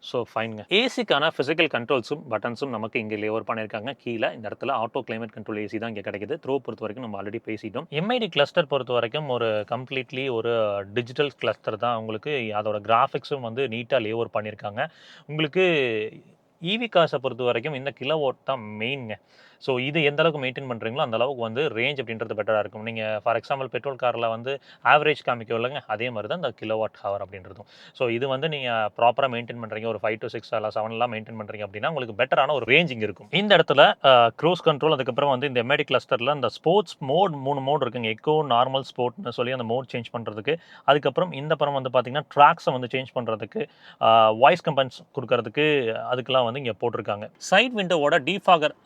ஸோ ஃபைனுங்க. ஏசிக்கான ஃபிசிக்கல் கண்ட்ரோல்ஸும் பட்டன்ஸும் நமக்கு இங்கே லேவர் பண்ணியிருக்காங்க. கீழே இந்த இடத்துல ஆட்டோ கிளைமேட் கண்ட்ரோல் ஏசி தான் இங்கே கிடைக்குது. த்ரோ பொறுத்த வரைக்கும் நம்ம ஆல்ரெடி பேசிட்டோம். எம்ஐடி கிளஸ்டர் பொறுத்த வரைக்கும் ஒரு கம்ப்ளீட்லி ஒரு டிஜிட்டல் கிளஸ்டர் தான். உங்களுக்கு அதோட கிராஃபிக்ஸும் வந்து நீட்டாக லேவர் பண்ணியிருக்காங்க. உங்களுக்கு ஈவி காசை பொறுத்த வரைக்கும் இந்த கிலோவாட் தான் மெயின்ங்க. ஸோ இது எந்த அளவுக்கு மெயின்டைன் பண்ணுறீங்களோ அந்த அளவுக்கு வந்து ரேஞ்ச் அப்படின்றது பெட்டராக இருக்கும். நீங்கள் ஃபார் எக்ஸாம்பிள் பெட்ரோல் காரில் வந்து ஆவரேஜ் காமிக்கும் இல்லைங்க, அதே மாதிரி தான் இந்த கிலோவாட் ஹவர் அப்படின்றதும். ஸோ இது வந்து நீங்கள் ப்ராப்பராக மெயின்டைன் பண்ணுறீங்க, ஒரு 5 to 6 அல்ல 7 மெயின்டைன் பண்ணுறீங்க அப்படின்னா உங்களுக்கு பெட்டரான ஒரு ரேஞ்சிங் இருக்கும். இந்த இடத்துல க்ரூஸ் கண்ட்ரோல், அதுக்கப்புறம் வந்து இந்த எம்ஐடி கிளஸ்டரில் இந்த ஸ்போர்ட்ஸ் மோட் 3 மோட் இருக்குங்க. எக்கோ, நார்மல், ஸ்போர்ட்னு சொல்லி அந்த மோட் சேஞ்ச் பண்ணுறதுக்கு. அதுக்கப்புறம் இந்த படம் வந்து பார்த்தீங்கன்னா ட்ராக்ஸை வந்து சேஞ்ச் பண்ணுறதுக்கு, வாய்ஸ் கம்பன்ஸ் கொடுக்கறதுக்கு, அதுக்கெல்லாம் வந்து இங்கே போட்டிருக்காங்க. சைட் விண்டோவோட டீஃபாகர்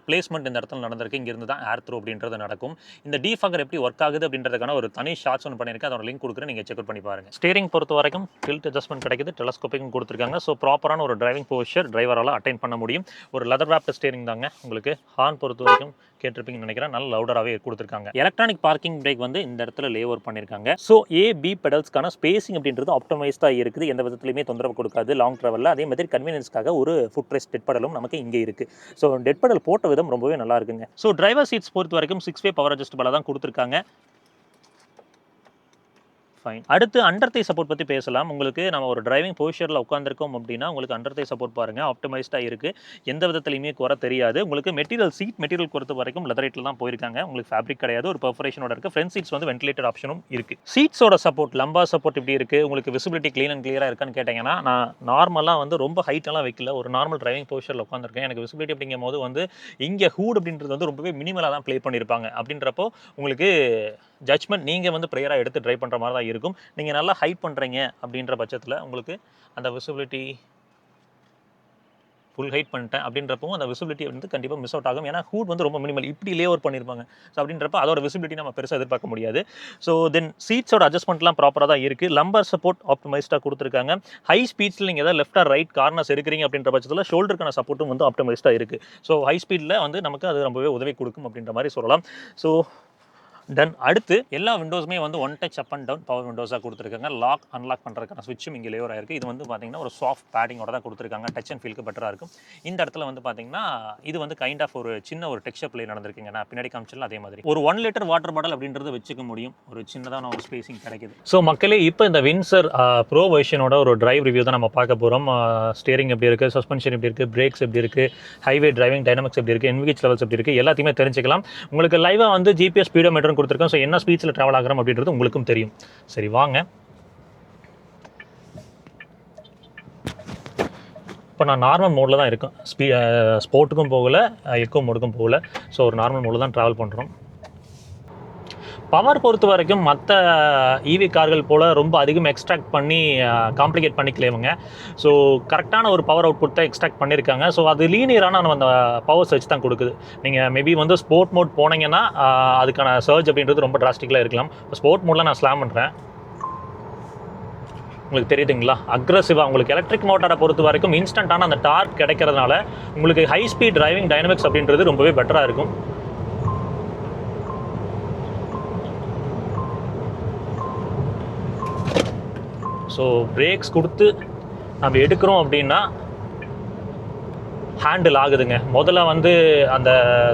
பிளேஸ்மெண்ட் இந்த இடத்துல நடந்திருக்கு. இங்கிருந்து தான் ஏர் த்ரூ அப்படின்றது நடக்கும். இந்த டீஃபாகர் எப்படி ஒர்க் ஆகுது அப்படின்றதுக்கான ஒரு தனி ஷார்ட்ஸ் ஒன்று பண்ணியிருக்கேன், அதோட லிங்க் கொடுக்குறேன், நீங்கள் செக் அவுட் பண்ணி பாருங்க. ஸ்டீரிங் பொறுத்த வரைக்கும் டில்ட் அட்ஜஸ்ட்மெண்ட் கிடைக்குது, டெலஸ்கோப்பிங் கொடுத்துருக்காங்க. ஸோ ப்ராப்பரான ஒரு டிரைவிங் போஸ்டர் டிரைவரால் அட்டைன் பண்ண முடியும். ஒரு லெதர் ராப்ட் ஸ்டீரிங் தாங்க. உங்களுக்கு ஹார்ன் பொறுத்த வரைக்கும் கேட்டிருப்பீங்கன்னு நினைக்கிறேன், நல்ல லவுடராகவே கொடுத்துருக்காங்க. எலக்ட்ரானிக் பார்க்கிங் பிரேக் வந்து இந்த இடத்துல லேவர் பண்ணியிருக்காங்க. ஸோ ஏபி பெடல்ஸ்க்கான ஸ்பேசிங் அப்படின்றது ஆப்டமைஸ்டாக இருக்குது, எந்த விதத்துலையுமே தொந்தரவு கொடுக்காது லாங் ட்ராவலில். அதே மாதிரி கன்வீனியன்ஸ்க்காக ஒரு ஃபுட் ரெஸ்ட் டெட் பெடலும் நமக்கு இங்கே இருக்குது. ஸோ டெட் பெடல் போட்ட விதம் ரொம்பவே நல்லா இருக்குங்க. ஸோ டிரைவர் சீட்ஸ் பொறுத்த வரைக்கும் 6-way பவர் அட்ஜஸ்டபிளாக தான் கொடுத்துருக்காங்க. ஃபைன். அடுத்து அண்டர் தை சப்போர்ட் பற்றி பேசலாம். உங்களுக்கு நம்ம ஒரு டிரைவிங் பொசிஷனில் உட்காந்துருக்கோம் அப்படின்னா உங்களுக்கு அண்டர் தை சப்போர்ட் பாருங்கள், ஆப்டமைஸ்டாக இருக்குது, எந்த விதத்துலையுமே குறை தெரியாது. உங்களுக்கு மெட்டீரியல், சீட் மெட்டீரியல் பொறுத்த வரைக்கும் லெதரைட்டில் தான் போயிருக்காங்க. உங்களுக்கு ஃபேப்ரிக் கிடையாது, ஒரு பெர்ஃபரேஷனோட இருக்குது. ஃப்ரண்ட் சீட்ஸ் வந்து வென்டிலேட்டர் ஆப்ஷனும் இருக்குது. சீட்ஸோட சப்போர்ட், லம்பா சப்போர்ட் இப்படி இருக்குது. உங்களுக்கு விசிபிலிட்டி க்ளீன் அண்ட் கிளியராக இருக்கான்னு கேட்டிங்கன்னா, நான் நார்மலாக வந்து ரொம்ப ஹைட்டெல்லாம் வைக்கல, ஒரு நார்மல் டிரைவிங் பொசிஷனில் உட்காந்துருக்கேன். எனக்கு விசிபிலிட்டி அப்படிங்கும் போது வந்து இங்கே ஹூட் அப்படின்றது வந்து ரொம்பவே மினிமலாக தான் ப்ளே பண்ணியிருப்பாங்க. அப்படின்றப்போ உங்களுக்கு ஜட்ஜ்மெண்ட் நீங்கள் வந்து ப்ரேயராக எடுத்து ட்ரைவ் பண்ணுற மாதிரி தான் இருக்கும். நீங்கள் நல்லா ஹைட் பண்ணுறீங்க அப்படின்ற பட்சத்தில் உங்களுக்கு அந்த விசிபிலிட்டி ஃபுல் ஹைட் பண்ணிட்டேன் அப்படின்றப்போ அந்த விசிபிலிட்டி வந்து கண்டிப்பாக மிஸ் அவுட் ஆகும். ஏன்னா ஹூட் வந்து ரொம்ப மினிமல் இப்படி லேவர் பண்ணியிருப்பாங்க. ஸோ அப்படின்றப்ப அதோட விசிபிலிட்டி நம்ம பெருசாக எதிர்பார்க்க முடியாது. ஸோ தென் சீட்ஸோட அட்ஜஸ்ட்மெண்ட்லாம் ப்ராப்பராக தான் இருக்குது. லம்பர் சப்போர்ட் ஆப்டமைஸ்டாக கொடுத்துருக்காங்க. ஹை ஸ்பீட்ஸில் நீங்கள் ஏதாவது லெஃப்ட் ஆர் ரைட் கார்னர்ஸ் இருக்கிறீங்க அப்படின்ற பட்சத்தில் ஷோல்டருக்கான சப்போர்ட்டும் வந்து ஆப்டமைஸ்டாக இருக்குது. ஸோ ஹை ஸ்பீடில் வந்து நமக்கு அது ரொம்பவே உதவி கொடுக்கும் அப்படின்ற மாதிரி சொல்லலாம். ஸோ தென் அடுத்து எல்லா விண்டோஸுமே வந்து one touch up and down power விண்டோஸாக கொடுத்துருக்காங்க. லாக் அன்லாக் பண்ணுறதுக்கான ஸ்விட்சும் இங்கே லேவர் ஆயிருக்கு. இது வந்து பார்த்தீங்கன்னா ஒரு சாஃப்ட் பேடிங்கோட தான் கொடுத்துருக்காங்க. டச் அண்ட் ஃபீலுக்கு பெட்டராக இருக்கும். இந்த இடத்துல வந்து பார்த்தீங்கன்னா இது வந்து கைண்ட் ஆஃப் ஒரு சின்ன ஒரு டெக்ஸ்சர் ப்ளே நடந்திருக்குங்க. நான் பின்னாடி காமிச்சல அதே மாதிரி ஒரு 1 லிட்டர் வாட்டர் பாட்டில் அப்படின்றது வச்சுக்க முடியும். ஒரு சின்னதான ஒரு ஸ்பேசிங் கிடைக்குது. ஸோ மக்களே இப்போ இந்த வின்சர் ப்ரோ வெர்ஷனோட ஒரு டிரைவ் ரிவ்யூ தான் நம்ம பார்க்க போகிறோம். ஸ்டியரிங் எப்படி இருக்குது, சஸ்பென்ஷன் எப்படி இருக்குது, பிரேக்ஸ் எப்படி இருக்குது, ஹைவே டிரைவிங் டைனமிக்ஸ் எப்படி இருக்குது, என்விஹெச் லெவல்ஸ் எப்படி இருக்குது, எல்லாத்தையுமே தெரிஞ்சுக்கலாம். உங்களுக்கு லைவாக வந்து ஜிபிஎஸ் ஸ்பீடோமீட்டர் கொடுத்துருக்கோம். ஸோ என்ன ஸ்பீட்ஸில் ட்ராவல் ஆகிறோம் அப்படின்றது உங்களுக்கும் தெரியும். சரி வாங்க, இப்போ நான் நார்மல் மோடில் தான் இருக்கேன். ஸ்போர்ட்டுக்கும் போகலை, எக்கோ மோடுக்கும் போகலை. ஸோ ஒரு நார்மல் மோடில் தான் ட்ராவல் பண்ணுறோம். பவர் பொறுத்த வரைக்கும் மற்ற ஈவி கார்கள் போல் ரொம்ப அதிகம் எக்ஸ்ட்ராக்ட் பண்ணி காம்ப்ளிகேட் பண்ணிக்கலேவுங்க. ஸோ கரெக்டான ஒரு பவர் அவுட்புட் தான் எக்ஸ்ட்ராக்ட் பண்ணியிருக்காங்க. ஸோ அது லீனியரான நம்ம அந்த பவர் சர்ச் தான் கொடுக்குது. நீங்கள் மேபி வந்து ஸ்போர்ட் மோட் போனீங்கன்னா அதுக்கான சர்ச் அப்படின்றது ரொம்ப டிராஸ்டிக்கலாக இருக்கலாம். ஸ்போர்ட் மோடில் நான் ஸ்லாம் பண்ணுறேன், உங்களுக்கு தெரியுதுங்களா, அக்ரெசிவாக உங்களுக்கு எலக்ட்ரிக் மோட்டாரை பொறுத்த வரைக்கும் இன்ஸ்டண்ட்டான அந்த டார்க் கிடைக்கிறதுனால உங்களுக்கு ஹை ஸ்பீட் டிரைவிங் டைனமிக்ஸ் அப்படின்றது ரொம்பவே பெட்டராக இருக்கும். ஸோ பிரேக்ஸ் கொடுத்து நம்ம எடுக்கிறோம் அப்படின்னா ஹேண்டில் ஆகுதுங்க. முதல்ல வந்து அந்த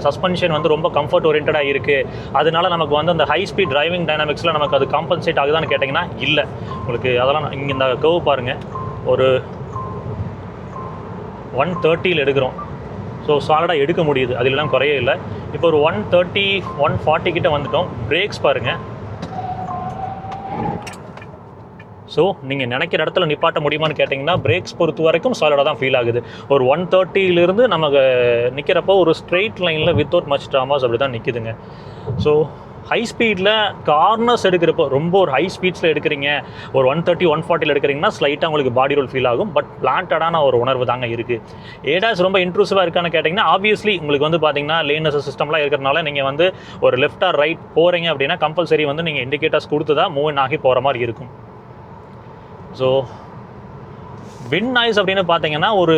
சஸ்பென்ஷன் வந்து ரொம்ப கம்ஃபர்ட் ஓரியன்டாக இருக்குது. அதனால நமக்கு வந்து அந்த ஹை ஸ்பீட் டிரைவிங் டைனமிக்ஸில் நமக்கு அது காம்பன்சேட் ஆகுதான்னு கேட்டிங்கன்னா இல்லை. உங்களுக்கு அதெல்லாம் இங்கே இந்த கர்வ் பாருங்கள், ஒரு 130 எடுக்கிறோம். ஸோ சாலிடாக எடுக்க முடியுது, அதிலலாம் குறையே இல்லை. இப்போ ஒரு 130 140 கிட்ட வந்துட்டோம். பிரேக்ஸ் பாருங்கள். ஸோ நீங்கள் நினைக்கிற இடத்துல நிப்பாட்ட முடியுமான்னு கேட்டிங்கன்னா பிரேக்ஸ் பொறுத்த வரைக்கும் சாலிடாக தான் ஃபீல் ஆகுது. ஒரு 130 நமக்கு நிற்கிறப்போ ஒரு ஸ்ட்ரெயிட் லைனில் வித்தவுட் மச் ட்ராமாஸ் அப்படி தான் நிற்குதுங்க. ஸோ ஹை ஸ்பீடில் கார்னர்ஸ் எடுக்கிறப்போ ரொம்ப ஒரு ஹை ஸ்பீட்ஸில் எடுக்கிறீங்க, ஒரு 130 140 எடுக்கிறீங்கன்னா ஸ்லைட்டாக உங்களுக்கு பாடி ரோல் ஃபீல் ஆகும். பட் பிளான்டடான ஒரு உணர்வு தாங்க இருக்குது. ஏடாஸ் ரொம்ப இன்ட்ரூசிவாக இருக்கான்னு கேட்டிங்கன்னா ஆப்வியஸ்லி உங்களுக்கு வந்து பார்த்தீங்கன்னா லேன் அசிஸ்ட் சிஸ்டம்லாம் இருக்கிறனால நீங்கள் வந்து ஒரு லெஃப்ட் ஆர் ரைட் போகிறீங்க அப்படின்னா கம்பல்சரி வந்து நீங்கள் இண்டிகேட்டர்ஸ் கொடுத்து தான் மூவ் ஆகி போகிற மாதிரி இருக்கும். ஸோ வின் நாய்ஸ் அப்படின்னு பார்த்தீங்கன்னா ஒரு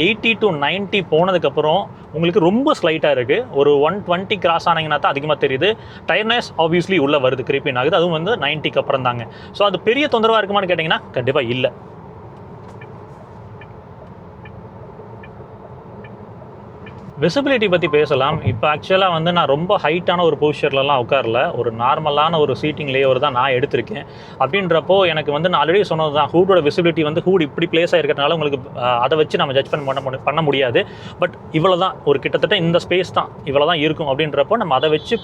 80 to 90 போனதுக்கப்புறம் உங்களுக்கு ரொம்ப ஸ்லைட்டாக இருக்குது. ஒரு 120 கிராஸ் ஆனீங்கன்னா தான் அதிகமாக தெரியுது. டயர் நாய்ஸ் ஆப்வியஸ்லி உள்ளே வருது, கிரீப்பின் ஆகுது. அதுவும் வந்து 90க்கு அப்புறம் தாங்க. ஸோ அது பெரிய தொந்தரவாக இருக்குமான்னு கேட்டிங்கன்னா கண்டிப்பாக இல்லை. விசிபிலிட்டி பற்றி பேசலாம். இப்போ ஆக்சுவலாக வந்து நான் ரொம்ப ஹைட்டான ஒரு பொசிஷன்லலாம் உட்காரல, ஒரு நார்மலான ஒரு சீட்டிங் லேயர் தான் நான் எடுத்திருக்கேன். அப்படின்றப்போ எனக்கு வந்து நான் ஆல்ரெடி சொன்னது தான், ஹூடோட விசிபிலிட்டி வந்து ஹூட் இப்படி பிளேஸ் ஆகிருக்கிறதுனால உங்களுக்கு அதை வச்சு நம்ம ஜட்ஜ் பண்ண முடியாது. பட் இவ்வளோ தான், ஒரு கிட்டத்தட்ட இந்த ஸ்பேஸ் தான் இவ்வளோ தான் இருக்கும். அப்படின்றப்போ நம்ம அதை வச்சு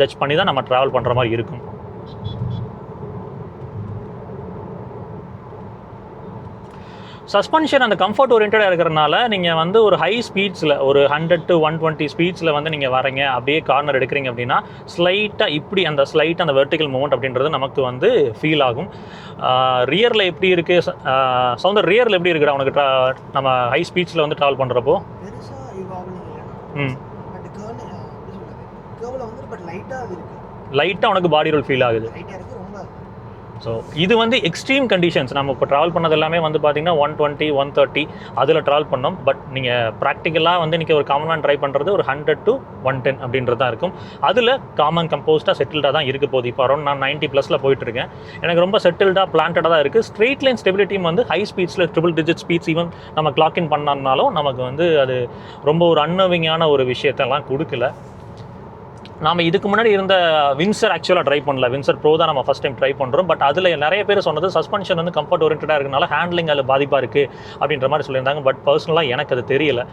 ஜட்ஜ் பண்ணி தான் நம்ம ட்ராவல் பண்ணுற மாதிரி இருக்கும். சஸ்பென்ஷன் அந்த கம்ஃபர்ட் ஓரியன்டாக இருக்கிறனால நீங்கள் வந்து ஒரு ஹை ஸ்பீட்ஸில் ஒரு 100 to 120 ஸ்பீட்ஸில் வந்து நீங்கள் வரீங்க, அப்படியே கார்னர் எடுக்கிறீங்க அப்படின்னா ஸ்லைட்டாக இப்படி அந்த அந்த வெர்டிக்கல் மூவ்மெண்ட் அப்படின்றது நமக்கு வந்து ஃபீல் ஆகும். ரியரில் எப்படி இருக்குது சவுந்தர், ரியரில் எப்படி இருக்குடா உனக்கு நம்ம ஹை ஸ்பீட்ஸில் வந்து ட்ராவல் பண்ணுறப்போ? லைட்டாக உனக்கு பாடி ரோல் ஃபீல் ஆகுது. ஸோ இது வந்து எக்ஸ்ட்ரீம் கண்டிஷன்ஸ். நம்ம இப்போ ட்ராவல் பண்ணது எல்லாமே வந்து பார்த்திங்கன்னா 120 130 அதில் ட்ராவல் பண்ணோம். பட் நீங்கள் ப்ராக்டிக்கலாக வந்து இன்றைக்கி ஒரு காமன் ட்ரை பண்ணுறது ஒரு 100 to 110 அப்படின்றது தான் இருக்கும். அதில் காமன் கம்போஸ்டாக செட்டில்டாக தான் இருக்க போகுது. இப்போ அரௌண்ட் நான் 90+ போயிட்டுருக்கேன். எனக்கு ரொம்ப செட்டில்டாக பிளான்டடாக தான் இருக்குது. ஸ்ட்ரெயிட் லைன் ஸ்டெபிலிட்டியும் வந்து ஹை ஸ்பீட்ஸில் ட்ரிபிள் டிஜிட் ஸ்பீட்ஸ் ஈவன் நம்ம கிளாக் இன் பண்ணாலும் நமக்கு வந்து அது ரொம்ப ஒரு அன்னவிங்கான ஒரு விஷயத்தெல்லாம் கொடுக்கல. நாம் இதுக்கு முன்னாடி இருந்த வின்சர் ஆக்சுவலாக ட்ரை பண்ணல. வின்சர் ப்ரோ தான் நம்ம ஃபஸ்ட் டைம் ட்ரை பண்ணுறோம். பட் அதில் நிறைய பேர் சொன்னது சஸ்பென்ஷன் வந்து கம்ஃபர்ட் ஓரியன்டாக இருக்கனால ஹேண்ட்லிங் அதில் பாதிப்பாக இருக்குது அப்படின்ற மாதிரி சொல்லியிருந்தாங்க. பட் பர்சனலாக எனக்கு அது தெரியல.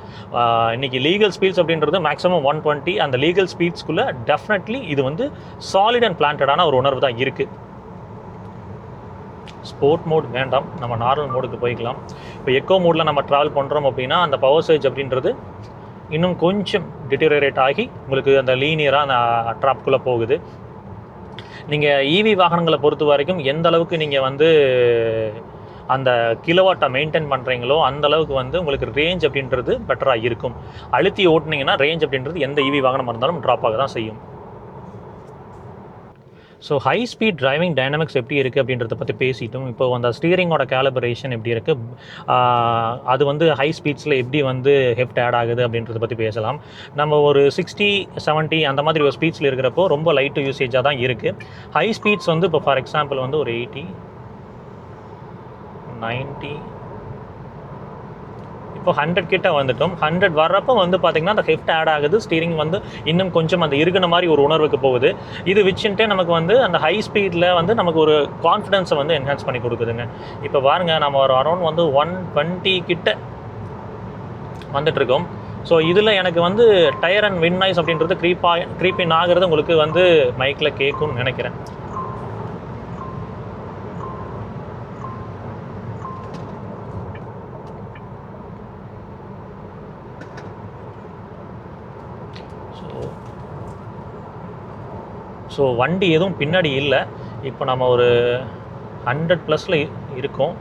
இன்றைக்கி லீகல் ஸ்பீட்ஸ் அப்படின்றது மேக்ஸிமம் 120. அந்த லீகல் ஸ்பீட்ஸ்குள்ளே டெஃபினெட்லி இது வந்து சாலிட் அண்ட் பிளான்டடான ஒரு உணர்வு தான் இருக்குது. ஸ்போர்ட் மோட் வேண்டாம், நம்ம நார்மல் மோடுக்கு போய்க்கலாம். இப்போ எக்கோ மோடில் நம்ம ட்ராவல் பண்ணுறோம் அப்படின்னா அந்த பவர் சர்ஜ் அப்படின்றது இன்னும் கொஞ்சம் டிட்டோரேட் ஆகி உங்களுக்கு அந்த லீனியராக அந்த ட்ராப்குள்ளே போகுது. நீங்கள் இவி வாகனங்களை பொறுத்த வரைக்கும் எந்த அளவுக்கு நீங்கள் வந்து அந்த கிலோவாட்டை மெயின்டைன் பண்ணுறீங்களோ அந்த அளவுக்கு வந்து உங்களுக்கு ரேஞ்ச் அப்படின்றது பெட்டராக இருக்கும். அழுத்தி ஓட்டுனீங்கன்னா ரேஞ்ச் அப்படின்றது எந்த இவி வாகனமாக இருந்தாலும் ட்ராப் ஆக தான் செய்யும். So high speed driving dynamics எப்படி இருக்குது அப்படின்றத பற்றி பேசிட்டோம். இப்போ அந்த ஸ்டீரிங்கோட கேலிபரேஷன் எப்படி இருக்குது, அது வந்து ஹை ஸ்பீட்ஸில் எப்படி வந்து ஹெஃப்ட் ஆட் ஆகுது அப்படின்றத பற்றி பேசலாம். நம்ம ஒரு 60 70 அந்த மாதிரி ஒரு ஸ்பீட்ஸில் இருக்கிறப்போ ரொம்ப லைட்டு யூசேஜாக தான் இருக்குது. ஹை ஸ்பீட்ஸ் வந்து இப்போ ஃபார் எக்ஸாம்பிள் வந்து ஒரு 80 90 இப்போ 100 கிட்ட வந்துட்டோம். 100 வர்றப்போ வந்து பார்த்திங்கன்னா அந்த ஹெஃப்ட் ஆட் ஆகுது. ஸ்டீரிங் வந்து இன்னும் கொஞ்சம் அந்த இருக்கிற மாதிரி ஒரு உணர்வுக்கு போகுது. இது வச்சுட்டு நமக்கு வந்து அந்த ஹை ஸ்பீடில் வந்து நமக்கு ஒரு கான்ஃபிடென்ஸை வந்து என்ஹான்ஸ் பண்ணி கொடுக்குதுங்க. இப்போ பாருங்கள், நம்ம ஒரு அரௌண்ட் வந்து 120 கிட்ட வந்துட்டுருக்கோம். ஸோ இதில் எனக்கு வந்து டயர் அண்ட் வின் நாய்ஸ் அப்படின்றது க்ரீப்பின் ஆகிறது உங்களுக்கு வந்து மைக்கில் கேட்கும்னு நினைக்கிறேன். ஸோ வண்டி எதுவும் பின்னாடி இல்லை. இப்போ நம்ம ஒரு 100+ இருக்கோம்.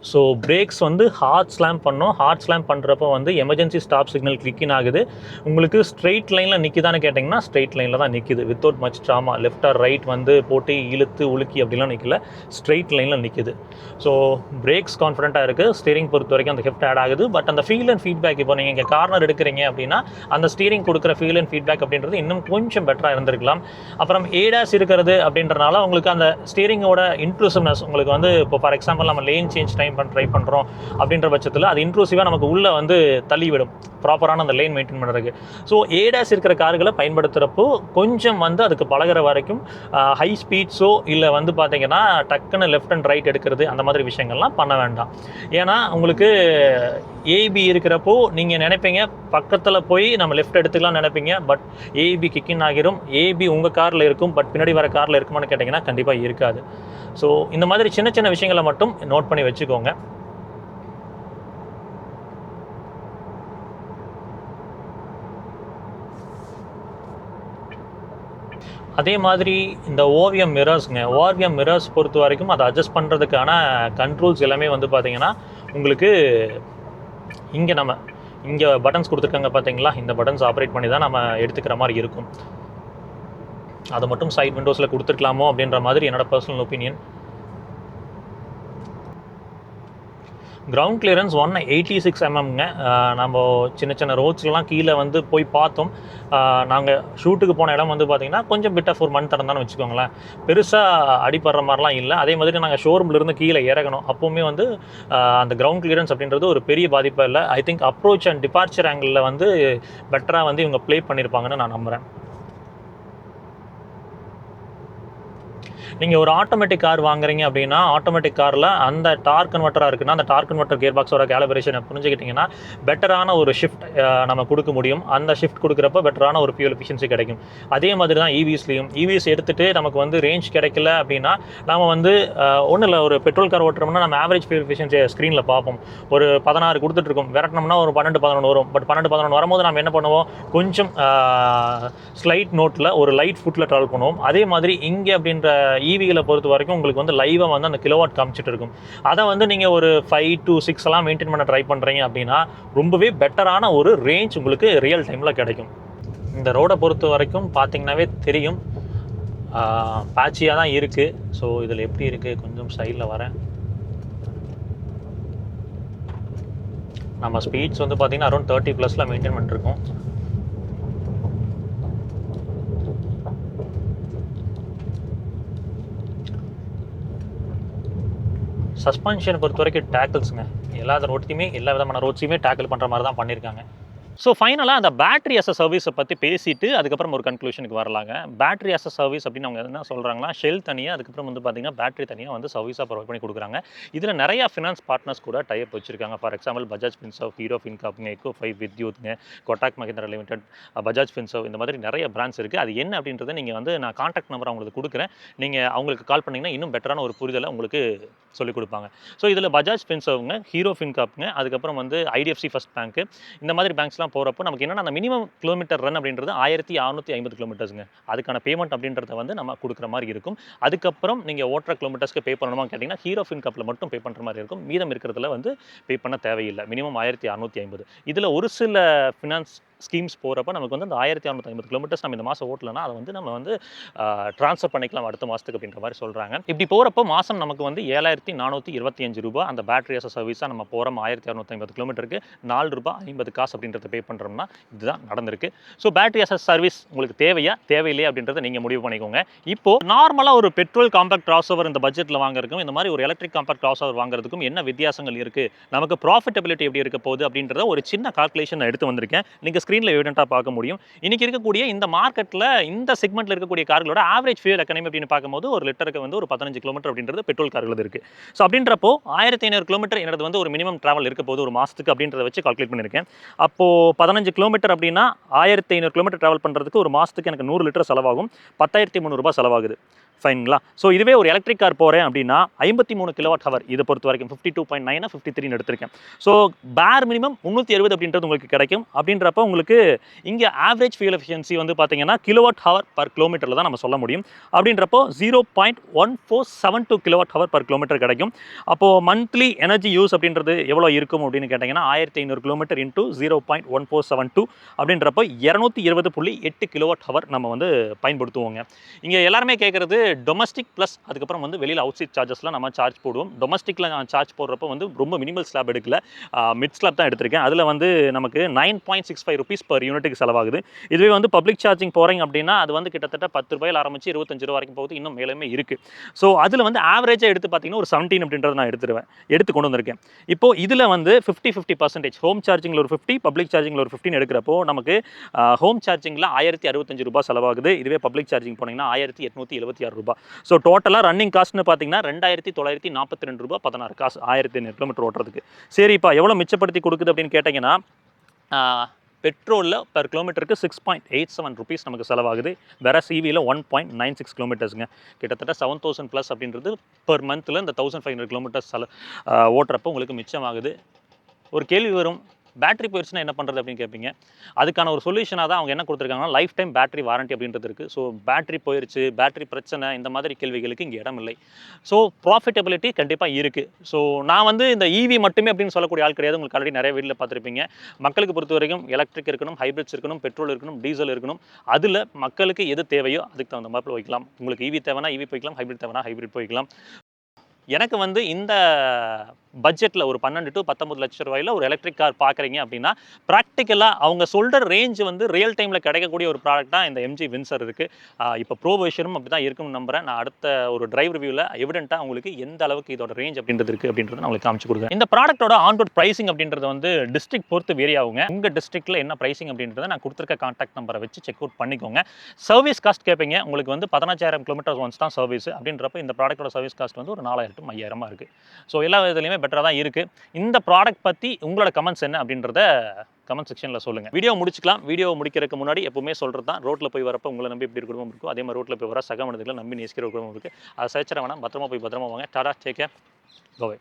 ஸோ பிரேக்ஸ் வந்து ஹார்ட் ஸ்லாம் பண்ணோம். ஹார்ட் ஸ்லாம் பண்ணுறப்போ வந்து எமர்ஜென்சி ஸ்டாப் சிக்னல் கிளிக்கின் ஆகுது. உங்களுக்கு ஸ்ட்ரெயிட் லைனில் நிற்கிதான்னு கேட்டிங்கன்னா ஸ்ட்ரெயிட் லைனில் தான் நிற்கிது. Without much drama left or right வந்து போட்டு இழுத்து உலுக்கி அப்படிலாம் நிற்கல, ஸ்ட்ரெயிட் லைனில் நிற்கிது. ஸோ பிரேக்ஸ் கான்ஃபிடென்ட்டாக இருக்குது. ஸ்டீரிங் பொறுத்த வரைக்கும் அந்த ஹெஃப்ட் ஆட் ஆகுது. பட் அந்த ஃபீல் அண்ட் ஃபீட்பேக், இப்போ நீங்கள் இங்கே கார்னர் எடுக்கிறீங்க அப்படின்னா அந்த ஸ்டீரிங் கொடுக்குற ஃபீல் அண்ட் ஃபீட்பேக் அப்படின்றது இன்னும் கொஞ்சம் பெட்டராக இருந்திருக்கலாம். அப்புறம் ஏடாஸ் இருக்கிறது அப்படின்றனால உங்களுக்கு அந்த ஸ்டீரிங்கோட இன்ட்ரூசிவ்னஸ் உங்களுக்கு வந்து இப்போ ஃபார் எக்ஸாம்பிள் நம்ம லேன் சேஞ்ச் டைம் ட்ரை பண்ணுறோம் அப்படின்ற பட்சத்தில் அது இன்ட்ரூசிவாக நமக்கு உள்ளே வந்து தள்ளிவிடும் ப்ராப்பரான அந்த லேன் மெயின்டைன் பண்ணுறதுக்கு. ஸோ ஏடாஸ் இருக்கிற கார்களை பயன்படுத்துகிறப்போ கொஞ்சம் வந்து அதுக்கு பழகிற வரைக்கும் ஹை ஸ்பீட்ஸோ இல்லை வந்து பார்த்தீங்கன்னா டக்குன்னு லெஃப்ட் அண்ட் ரைட் எடுக்கிறது அந்த மாதிரி விஷயங்கள்லாம் பண்ண வேண்டாம். ஏன்னா உங்களுக்கு ஏபி இருக்கிறப்போ நீங்கள் நினைப்பீங்க பக்கத்தில் போய் நம்ம லெஃப்ட் எடுத்துக்கலாம் நினைப்பீங்க. பட் ஏபி கிக்கின் ஆகிரும். ஏபி உங்கள் காரில் இருக்கும், பட் பின்னாடி வர காரில் இருக்குமான்னு கேட்டிங்கன்னா கண்டிப்பாக இருக்காது. ஸோ இந்த மாதிரி சின்ன சின்ன விஷயங்களை மட்டும் நோட் பண்ணி வச்சுக்கோங்க. அதே மாதிரி இந்த ஓவியம் மிரர்ஸ்ங்க, ஓவியம் மிரர்ஸ் பொறுத்த வரைக்கும் அதை அட்ஜஸ்ட் பண்ணுறதுக்கான கண்ட்ரோல்ஸ் எல்லாமே வந்து பார்த்தீங்கன்னா உங்களுக்கு இங்கே பட்டன்ஸ் கொடுத்துருக்காங்க பார்த்தீங்களா, இந்த பட்டன்ஸ் ஆப்ரேட் பண்ணி தான் நம்ம எடுத்துக்கிற மாதிரி இருக்கும். அதை மட்டும் சைட் விண்டோஸில் கொடுத்துருக்கலாமோ அப்படின்ற மாதிரி என்னோட personal opinion. Ground clearance 186 mm. நம்ம சின்ன ரோட்ஸ்லாம் கீழே வந்து போய் பார்த்தோம். நாங்கள் ஷூட்டுக்கு போன இடம் வந்து பார்த்திங்கன்னா கொஞ்சம் பிட் ஆஃப் ஒரு மண் தரம் தான் வச்சுக்கோங்களேன், பெருசாக அடிப்படுற மாதிரிலாம் இல்லை. அதே மாதிரி நாங்கள் ஷோரூம்லேருந்து கீழே இறங்கணும், அப்போவுமே வந்து அந்த கிரவுண்ட் கிளியரன்ஸ் அப்படின்றது ஒரு பெரிய பாதிப்பாக இல்லை. I think approach and departure ஆங்கிளில் வந்து பெட்டராக வந்து இவங்க ப்ளே பண்ணியிருப்பாங்கன்னு நான் நம்புகிறேன். நீங்கள் ஒரு ஆட்டோமேட்டிக் கார் வாங்குறீங்க அப்படின்னா ஆட்டோமேட்டிக் காரில் அந்த டார்க் கன்வெர்ட்டராக இருக்குன்னா அந்த டார்க் கன்வெர்ட்டர் கியர் பாக்ஸோட கேலிபரேஷனை புரிஞ்சுக்கிட்டிங்கன்னா பெட்டரான ஒரு ஷிஃப்ட் நம்ம கொடுக்க முடியும். அந்த ஷிஃப்ட் கொடுக்குறப்ப பெட்டரான ஒரு ஃபியூல் எஃபிஷியன்சி கிடைக்கும். அதே மாதிரி தான் இவிஸ்லையும் இவிஎஸ் எடுத்துகிட்டு நமக்கு வந்து ரேஞ்ச் கிடைக்கல அப்படின்னா நம்ம வந்து ஒன்றும் இல்லை, ஒரு பெட்ரோல் கார் ஓட்டுறோம்னா நம்ம ஆவரேஜ் ஃபியூல் எஃபிஷியன்சியை ஸ்க்ரீனில் பார்ப்போம். ஒரு 16 கொடுத்துட்ருக்கோம், விரட்டினோம்னா ஒரு 12-11 வரும். பட் 12-11 வரும்போது நம்ம என்ன பண்ணுவோம், கொஞ்சம் ஸ்லைட் நோட்டில் ஒரு லைட் ஃபுட்டில் ட்ராவல் பண்ணுவோம். அதே மாதிரி இங்கே அப்படின்ற ஈவிகளை பொறுத்த வரைக்கும் உங்களுக்கு வந்து லைவாக வந்து அந்த கிலோவாட் காமிச்சிட்டு இருக்கும். அதை வந்து நீங்கள் ஒரு 5 to 6 எல்லாம் மெயின்டைன் பண்ண ட்ரை பண்ணுறீங்க அப்படின்னா ரொம்பவே பெட்டரான ஒரு ரேஞ்ச் உங்களுக்கு ரியல் டைமில் கிடைக்கும். இந்த ரோடை பொறுத்த வரைக்கும் பார்த்தீங்கன்னாவே தெரியும், பேட்சியாக தான் இருக்குது. ஸோ இதில் எப்படி இருக்குது, கொஞ்சம் சைடில் வரேன். நம்ம ஸ்பீட்ஸ் வந்து பார்த்திங்கன்னா அரௌண்ட் 30+ மெயின்டைன் பண்ணிருக்கோம். சஸ்பென்ஷன் பொறுத்த வரைக்கும் டேக்கிள்ஸுங்க எல்லா ரோட்லையுமே எல்லா விதமான ரோட்ஸையுமே டேக்கிள் பண்ணுற மாதிரி தான் பண்ணியிருக்காங்க. ஸோ ஃபைனலாக அந்த பேட்டரி அஸ் அ சர்வீஸை பற்றி பேசிட்டு அதுக்கப்புறம் ஒரு கன்க்ளூஷனுக்கு வரலாங்க. பேட்டரி அஸ் அ சர்வீஸ் அப்படின்னு அவங்க என்ன சொல்கிறாங்கன்னா, ஷெல் தனியாக, அதுக்கப்புறம் வந்து பார்த்திங்கன்னா பேட்டரி தனியாக வந்து சர்வீஸாக ப்ரொவைட் பண்ணி கொடுக்குறாங்க. இதில் நிறையா ஃபினான்ஸ் பார்ட்னர்ஸ் கூட டைப் வச்சிருக்காங்க. For example Bajaj Finserv, Hero ஃபின்காப்ங்க, Eco5 வித்யூத்ங்க, கொட்டாக் மஹிந்திரா லிமிடெட், பஜாஜ் ஃபின்சர்வ், இந்த மாதிரி நிறைய பிராண்ட்ஸ் இருக்குது. அது என்ன அப்படின்றத நீங்கள் வந்து நான் கான்டாக்ட் நம்பர் அவங்களுக்கு கொடுக்குறேன். நீங்கள் அவங்களுக்கு கால் பண்ணிங்கன்னா இன்னும் பெட்டரான ஒரு புரிதலை உங்களுக்கு சொல்லிக் கொடுப்பாங்க. ஸோ இதில் பஜாஜ் ஃபின்சர்வ்ங்க, ஹீரோ ஃபின்காப்ங்க, அதுக்கப்புறம் வந்து IDFC ஃபர்ஸ்ட் பேங்க்கு, இந்த மாதிரி பேங்க்ஸ்லாம் போகிறப்போ நமக்கு என்னென்னா அந்த மினிமம் கிலோமீட்டர் ரன் அப்படின்றது 1650 கிலோமீட்டர்ஸுங்க. அதுக்கான பேமெண்ட் அப்படின்றத வந்து நம்ம கொடுக்குற மாதிரி இருக்கும். அதுக்கப்புறம் நீங்கள் ஓட்டுற கிலோமீட்டர்ஸ்க்கு பே பண்ணணுமா கேட்டிங்கன்னா ஹீரோ ஃபின்காப்பில் மட்டும் பே பண்ணுற மாதிரி இருக்கும். மீதம் இருக்கிறதுல வந்து பே பண்ண தேவையில்லை. மினிமம் 1650. இதில் ஒரு சில ஃபினான்ஸ் ஸ்கீம்ஸ் போகிறப்ப நமக்கு வந்து அந்த 1650 கிலோமீட்டர்ஸ் நம்ம இந்த மாதம் ஓட்டலைன்னா அதை வந்து நம்ம வந்து ட்ரான்ஸ்ஃபர் பண்ணிக்கலாம் அடுத்த மாதத்துக்கு அப்படின்ற மாதிரி சொல்கிறாங்க. இப்படி போகிறப்போ மாதம் நமக்கு வந்து 7425 ரூபா அந்த பேட்டரி அஸ் சர்வீஸாக நம்ம போகிறோம். 1650 கிலோமீட்டருக்கு $4.50 அப்படின்றத பே பண்ணுறோம்னா இதுதான் நடந்திருக்கு. ஸோ பேட்டரி அஸ் சர்வீஸ் உங்களுக்கு தேவையா தேவையில்லையா அப்படின்றத நீங்கள் முடிவு பண்ணிக்கோங்க. இப்போது நார்மலாக ஒரு பெட்ரோல் காம்பேக்ட் கிராஸ் ஓவர் இந்த பட்ஜெட்டில் வாங்குறதுக்கும் இந்த மாதிரி ஒரு எலக்ட்ரிக் காம்பேக்ட் கிராஸ் ஓவர் வாங்குறதுக்கும் என்ன வித்தியாசங்கள் இருக்குது, நமக்கு ப்ராஃபிட்டபிலிட்டி எப்படி இருக்க போகுது அப்படின்றத ஒரு சின்ன கால்குலேஷன் எடுத்து வந்திருக்கேன். நீங்கள் ஸ்க்ரீனில் எவிடென்ட்டாக பார்க்க முடியும். இன்றைக்கி இருக்கக்கூடிய இந்த மார்க்கெட்டில் இந்த செக்மெண்ட்டில் இருக்கக்கூடிய கார்களோட ஆவரேஜ் ஃபியூல் எக்கனாமி அப்படின்னு பார்க்கும்போது ஒரு லிட்டருக்கு வந்து ஒரு 15 கிலோமீட்டர் அப்படின்றது பெட்ரோல் கார்கள் இருக்குது. ஸோ அப்படின்றப்போ 1500 கிலோமீட்டர் என்னது வந்து ஒரு மினிமம் ட்ராவல் இருக்க போது ஒரு மாதத்துக்கு அப்படின்றத வச்சு கால்குலேட் பண்ணியிருக்கேன். அப்போது 15 கிலோமீட்டர் அப்படின்னா 1500 கிலோமீட்டர் ட்ராவல் பண்ணுறதுக்கு ஒரு மாதத்துக்கு எனக்கு 100 லிட்டர் செலவாகும். 10,300 ரூபாய் செலவாகுது. ஃபைனுங்களா? ஸோ இதுவே ஒரு எலக்ட்ரிக் கார் போகிறேன் அப்படின்னா 53 kWh இதை பொறுத்த வரைக்கும் 52.9 53 எடுத்திருக்கேன். ஸோ பேர் மினிமம் 360 அப்படின்றது உங்களுக்கு கிடைக்கும். அப்படின்றப்ப உங்களுக்கு இங்கே ஆவரேஜ் ஃபியூல் எஃபிஷியன்சி வந்து பார்த்தீங்கன்னா kWh per கிலோமீட்டரில் தான் நம்ம சொல்ல முடியும். அப்படின்றப்போ 0.1472 kWh per கிலோமீட்டர் கிடைக்கும். அப்போது மந்த்லி எனர்ஜி யூஸ் அப்படின்றது எவ்வளோ இருக்கும் அப்படின்னு கேட்டிங்கன்னா 1500 கிலோமீட்டர் இன்ட்டு 0.1472 அப்படின்றப்போ 220.8 kWh நம்ம வந்து பயன்படுத்துவோங்க. இங்கே எல்லாருமே கேட்குறது டொமஸ்டிக் ப்ளஸ் அதுக்கப்புறம் வந்து வெளியில் அவுட் சைட் சார்ஜஸ்லாம் நம்ம சார்ஜ் போடுவோம். டொமஸ்டிக்கில் நான் சார்ஜ் போடுறப்போ வந்து ரொம்ப மினிமல் ஸ்லாப் எடுக்கல, மிட் ஸ்லாப் தான் எடுத்திருக்கேன். அதில் வந்து நமக்கு 9.65 ருபீஸ் பர் யூனிட்டுக்கு செலவாகுது. இதுவே வந்து பப்ளிக் சார்ஜிங் போகிறீங்க அப்படின்னா அது வந்து கிட்டத்தட்ட 10 ரூபாயில் ஆரம்பிச்சு 25 ரூபா வரைக்கும் போகுது, இன்னும் மேலுமே இருக்குது. ஸோ அதில் வந்து ஆவரேஜாக எடுத்து பார்த்தீங்கன்னா ஒரு 17 அப்படின்றத நான் எடுத்து கொண்டு வந்திருக்கேன். இப்போது இதில் வந்து 50% ஹோம் சார்ஜிங்கில் ஒரு 50, பப்ளிக் சார்ஜிங்கில் ஒரு 15 எடுக்கிறப்போ நமக்கு ஹோம் சார்ஜிங்கில் 1065 ரூபாய் செலவாகுது. இதுவே பப்ளிக் சார்ஜிங் போனீங்கன்னா 1876 ரூபாய். ஸோ டோட்டலாக ரன்னிங் காஸ்ட்னு பார்த்தீங்கன்னா 2942 ரூபாய் 16 காசு 1500 கிலோமீட்டர் ஓட்டுறதுக்கு. சரிப்பா எவ்வளோ மிச்சப்படுத்தி கொடுக்குது அப்படின்னு கேட்டிங்கன்னா பெட்ரோலில் பெர் கிலோமீட்டருக்கு 6.87 ருபீஸ் நமக்கு செலவாகுது. வேற சிவியில் 1.96 கிலோமீட்டர்ஸுங்க. கிட்டத்தட்ட 7000+ அப்படின்றது பெர் மந்தில் இந்த 1500 கிலோமீட்டர்ஸ் ஓட்டுறப்போ உங்களுக்கு மிச்சமாகுது. ஒரு கேள்வி வரும், பேட்டரி போயிடுச்சுன்னா என்ன பண்ணுறது அப்படின்னு கேட்பீங்க. அதுக்கான ஒரு சொல்யூஷனாக தான் அவங்க என்ன கொடுத்துருக்காங்கன்னா, லைஃப் டைம் பேட்டரி வாரண்டி அப்படின்றது இருக்குது. ஸோ பேட்டரி போயிருச்சு, பேட்டரி பிரச்சனை, இந்த மாதிரி கேள்விகளுக்கு இங்கே இடம் இல்லை. ஸோ ப்ராஃபிட்டபிலிட்டி கண்டிப்பாக இருக்குது. ஸோ நான் வந்து இந்த ஈவி மட்டுமே அப்படின்னு சொல்லக்கூடிய ஆள் கிடையாது. உங்களுக்கு ஆல்ரெடி நிறைய வீட்டில் பார்த்துருப்பீங்க. மக்களுக்கு பொறுத்த வரைக்கும் எலக்ட்ரிக் இருக்கணும், ஹைப்ரிட்ஸ் இருக்கணும், பெட்ரோல் இருக்கணும், டீசல் இருக்கணும். அதில் மக்களுக்கு எது தேவையோ அதுக்கு தகுந்த மாதிரி வைக்கலாம். உங்களுக்கு ஈவி தேவைன்னா ஈவி போய்க்கலாம், ஹைப்ரிட் தேவைன்னா ஹைப்ரிட் போய்க்கலாம். எனக்கு வந்து இந்த பட்ஜெட்டில் ஒரு 12 to 19 லட்சம் ரூபாயில் ஒரு எலக்ட்ரிக் கார் பார்க்குறீங்க அப்படின்னா, ப்ராக்டிக்கலாக அவங்க சொல்கிற ரேஞ்ச் வந்து ரியல் டைமில் கிடைக்கக்கூடிய ஒரு ப்ராடக்ட் தான் இந்த எம்ஜி வின்சர் இருக்குது. இப்போ ப்ரோ வெர்ஷனும் அப்படி தான் இருக்கும்னு நம்புறேன். நான் அடுத்த ஒரு டிரைவ் ரிவ்யூவில் எவிடென்ட்டாக உங்களுக்கு எந்த அளவுக்கு இதோட ரேஞ்ச் அப்படின்றது இருக்குது அப்படின்றத நான் உங்களுக்கு காமிச்சு கொடுக்குறேன். இந்த ப்ராடக்ட்டோட ஆன்ரோட் ப்ரைசிங் அப்படின்றது வந்து டிஸ்ட்ரிக்ட் பொறுத்து வேரி ஆகுங்க. உங்கள் டிஸ்ட்ரிக்ட்டில் என்ன ப்ரைசிங் அப்படின்றத நான் கொடுத்துருக்க கான்டாக்ட் நம்பரை வச்சு செக் அவுட் பண்ணிக்கோங்க. சர்வீஸ் காஸ்ட் கேட்பீங்க. உங்களுக்கு வந்து 15,000 கிலோமீட்டர் ஒன்ஸ் தான் சர்வீஸ் அப்படின்றப்ப இந்த ப்ராடக்ட்டோட சர்வீஸ் காஸ்ட் வந்து ஒரு 4,000 to 5,000 இருக்குது. ஸோ எல்லா விதத்துலையுமே பெட்டராக தான் இருக்குது. இந்த ப்ராடக்ட் பற்றி உங்களோட கமெண்ட்ஸ் என்ன அப்படின்றத கமெண்ட் செக்ஷனில் சொல்லுங்கள். வீடியோ முடிச்சுக்கலாம். வீடியோ முடிக்கிறதுக்கு முன்னாடி எப்பவுமே சொல்கிறது தான், ரோட்டில் போய் வரப்போ உங்களை நம்பி இப்படி குடும்பம் இருக்கும், அதே மாதிரி ரோட்டில் போய் வர சக மனிதர்களை நம்பி நேசிக்கிற குடும்பம் இருக்குது. அதை சேர்ச்சிட வேணாம், பத்திரமா போய் பத்திரமா வாங்க. Tata, take care, by.